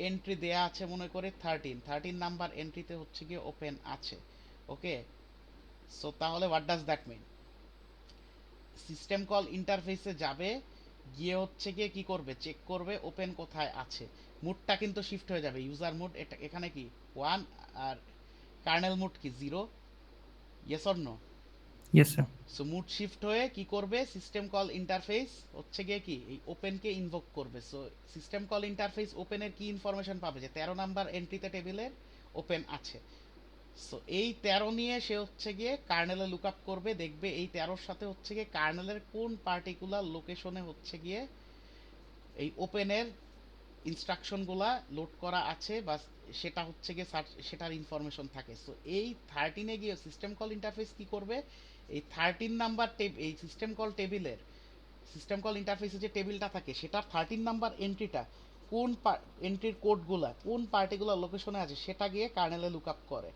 Speaker 1: এন্ট্রি দেয়া আছে, মনে করি 13 নাম্বার এন্ট্রিতে হচ্ছে গিয়ে ওপেন আছে। ওকে, সো তাহলে what does that mean, system call ইন্টারফেসে যাবে, গিয়ে হচ্ছে গিয়ে কি করবে, চেক করবে ওপেন কোথায় আছে। মুডটা কিন্তু শিফট হয়ে যাবে, ইউজার মুড এটা এখানে কি 1 আর কার্নেল মুড কি 0, yes or no?
Speaker 2: Yes sir.
Speaker 1: So mode shift হয়ে কি করবে, সিস্টেম কল ইন্টারফেস হচ্ছে গিয়ে কি এই ওপেনকে ইনভোক করবে। সো সিস্টেম কল ইন্টারফেস ওপেনের কি ইনফরমেশন পাবে, যে 13 নাম্বার এন্ট্রিতে টেবিলের ওপেন আছে। সো এই 13 নিয়ে সে হচ্ছে গিয়ে কার্নেলে লুক আপ করবে, দেখবে এই 13-র সাথে হচ্ছে গিয়ে কার্নেলের কোন পার্টিকুলার লোকেশনে হচ্ছে গিয়ে এই ওপেনের ইনস্ট্রাকশনগুলা লোড করা আছে, বা সেটা হচ্ছে গিয়ে সেটার ইনফরমেশন থাকে। সো এই 13-এ গিয়ে সিস্টেম কল ইন্টারফেস কি করবে, এই 13 নাম্বার এই সিস্টেম কল টেবিলের, সিস্টেম কল ইন্টারফেসে যে টেবিলটা থাকে সেটার 13 নাম্বার এন্ট্রিটা কোন এন্ট্রির কোডগুলা কোন পার্টিকুলার লোকেশনে আছে সেটা গিয়ে কার্নেলে লুক আপ করে।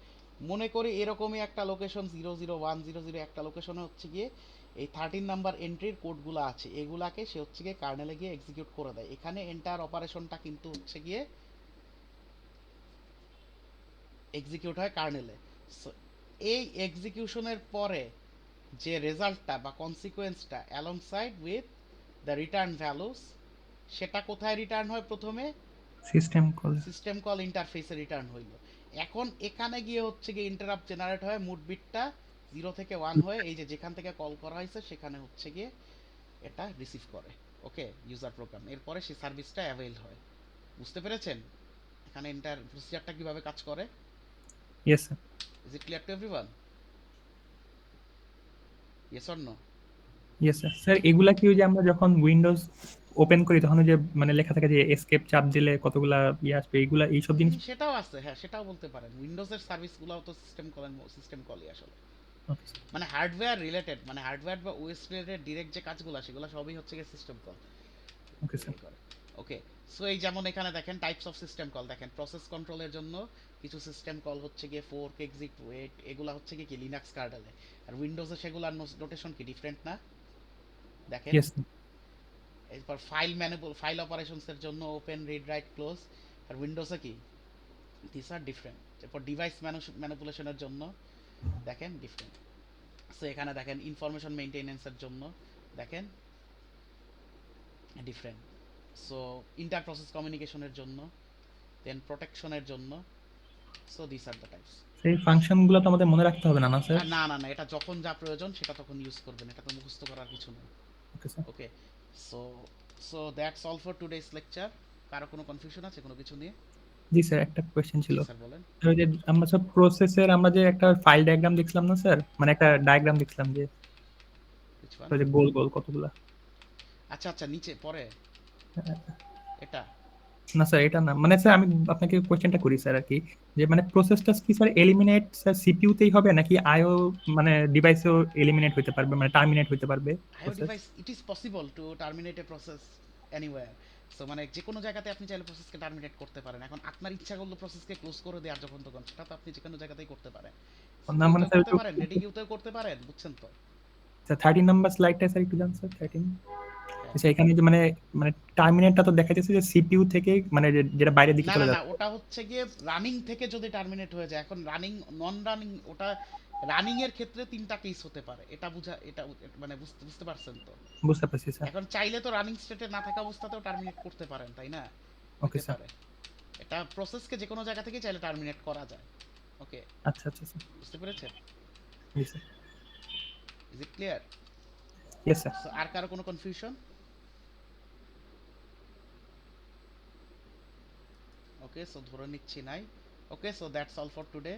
Speaker 1: মনে করি এরকমই একটা লোকেশন 00100 একটা লোকেশনে হচ্ছে গিয়ে এই 13 নাম্বার এন্ট্রির কোডগুলো আছে এগুলাকে সে হচ্ছে গিয়ে কার্নেলে গিয়ে এক্সিকিউট করে দেয়। এখানে এন্টার অপারেশনটা কিন্তু হচ্ছে গিয়ে এক্সিকিউট হয় কার্নেলে। সো এই এক্সিকিউশনের পরে যে রেজাল্টটা বা কনসিকোয়েন্সটা alongside with the return values সেটা কোথায় রিটার্ন হয়? প্রথমে
Speaker 2: সিস্টেম কল।
Speaker 1: সিস্টেম কল ইন্টারফেসে রিটার্ন হইল। এখন এখানে গিয়ে হচ্ছে গিয়ে ইন্টারাপ্ট জেনারেট হয়, মুড বিটটা 0 থেকে 1 হয়ে এই যে যেখান থেকে কল করা হয়েছে সেখানে হচ্ছে গিয়ে এটা রিসিভ করে। ওকে, ইউজার প্রোগ্রাম, এরপরে সেই সার্ভিসটা অ্যাভেইল হয়। বুঝতে পেরেছেন এখানে এন্টার প্রসিজারটা কিভাবে কাজ করে?
Speaker 2: Yes sir.
Speaker 1: Is it clear to everyone? Yes or no?
Speaker 2: Yes sir. Sir এগুলা কি ওই যে আমরা যখন উইন্ডোজ ওপেন করি তখন ওই যে মানে লেখা থাকে যে এসকেপ চাপ দিলে কতগুলা ইয়ে আসবে, এইগুলা এইসব জিনিস?
Speaker 1: সেটাও আছে, হ্যাঁ সেটাও বলতে পারেন। উইন্ডোজের সার্ভিসগুলোও তো সিস্টেম কলই আসলে,
Speaker 2: ওকে স্যার।
Speaker 1: মানে হার্ডওয়্যার রিলেটেড, মানে হার্ডওয়্যার বা ওএস রিলেটেড ডিরেক্ট যে কাজগুলো সেগুলো সবই হচ্ছে গিয়ে সিস্টেম কল
Speaker 2: ওকে স্যার।
Speaker 1: করে। ওকে, সো এই যেমন এখানে দেখেন টাইপস অফ সিস্টেম কল, দেখেন প্রসেস কন্ট্রোলের জন্য কিছু সিস্টেম কল হচ্ছে গিয়ে ফোর্ক, এক্সিট, ওয়েট, এগুলা হচ্ছে কি লিনাক্স কার্নেলে। আর উইন্ডোজে সেগুলোর নোটেশন কি ডিফারেন্ট না? দেখেন
Speaker 2: ইয়েস।
Speaker 1: এরপর ফাইল অপারেশনস এর জন্য ওপেন, রিড, রাইট, ক্লোজ। আর উইন্ডোজে কি দিস আর ডিফারেন্ট। এরপর ডিভাইস ম্যানিপুলেশনের জন্য দেখেন ডিফারেন্ট। সো এখানে দেখেন ইনফরমেশন মেইনটেনেন্সের জন্য দেখেন ডিফারেন্ট। সো ইন্টার প্রসেস কমিউনিকেশনের জন্য, দেন প্রোটেকশনের জন্য। So this are the types.
Speaker 2: সেই ফাংশনগুলো তো আমাদের মনে রাখতে হবে না, না স্যার?
Speaker 1: না না না, এটা যখন যা প্রয়োজন সেটা তখন ইউজ করবেন, এটা তো মুখস্থ করার কিছু নেই।
Speaker 2: Okay sir.
Speaker 1: Okay, so so that's all for today's lecture. কারো কোনো কনফিউশন আছে কোনো কিছু নিয়ে?
Speaker 2: জি স্যার, একটা কোয়েশ্চেন ছিল।
Speaker 1: স্যার বলেন।
Speaker 2: ওই যে আমরা সব প্রসেসের আমরা যে একটা ফাইল ডায়াগ্রাম দেখছিলাম না স্যার, মানে একটা ডায়াগ্রাম দেখছিলাম যে
Speaker 1: Which one?
Speaker 2: ওই যে গোল গোল কতগুলা।
Speaker 1: আচ্ছা আচ্ছা, নিচে পরে এটা
Speaker 2: না স্যার এটা না, মানে স্যার আমি আপনাকে কোয়েশ্চেনটা করি স্যার আর কি, যে মানে প্রসেসটা কি স্যার এলিমিনেট স্যার সিপিইউ তেই হবে নাকি আইও মানে ডিভাইসেও এলিমিনেট হতে পারবে, মানে টার্মিনেট হতে পারবে
Speaker 1: IO
Speaker 2: process?
Speaker 1: Device, it is possible to terminate a process anywhere. So মানে যে কোনো জায়গাতে আপনি চাইলে প্রসেসকে টার্মিনেট করতে পারেন। এখন আপনার ইচ্ছা করলো প্রসেসকে ক্লোজ করে দেওয়ার যখন তখন, সেটা তো আপনি যে কোনো জায়গাতেই করতে পারেন।
Speaker 2: না মানে
Speaker 1: সিপিইউতেও
Speaker 2: স্যার
Speaker 1: করতে পারেন, রেডি কিউতেও করতে পারেন, বুঝছেন তো?
Speaker 2: স্যার 13 নাম্বার স্লাইডটা স্যার একটু জান স্যার 13।
Speaker 1: হ্যাঁ।
Speaker 2: আচ্ছা এখানে যে মানে মানে টার্মিনেটটা তো দেখা যাচ্ছে যে সিপিইউ থেকে মানে যেটা বাইরের দিকে
Speaker 1: না
Speaker 2: চলে
Speaker 1: না না,
Speaker 2: যাচ্ছে।
Speaker 1: ওটা হচ্ছে গিয়ে রানিং থেকে যদি টার্মিনেট হয়ে যায়। এখন রানিং, নন রানিং, ওটা রানিং এর ক্ষেত্রে তিনটা কেস হতে পারে, এটা বুঝা, এটা মানে বুঝতে বুঝতে পারছেন তো?
Speaker 2: বুঝতে পারছি স্যার।
Speaker 1: এখন চাইলে তো রানিং স্টেটে না থাকা অবস্থাতেও টার্মিনেট করতে পারেন, তাই না?
Speaker 2: ওকে
Speaker 1: হতে
Speaker 2: স্যার।
Speaker 1: পারে। এটা প্রসেসকে যে কোনো জায়গা থেকে চাইলে টার্মিনেট করা যায়। ওকে,
Speaker 2: আচ্ছা আচ্ছা স্যার।
Speaker 1: বুঝতে পেরেছেন?
Speaker 2: জি sir.
Speaker 1: Is it clear?
Speaker 2: Yes sir.
Speaker 1: আর কারো কোনো কনফিউশন? ওকে, সো ধরে নিচ্ছি নাই। Okay, so that's all for today.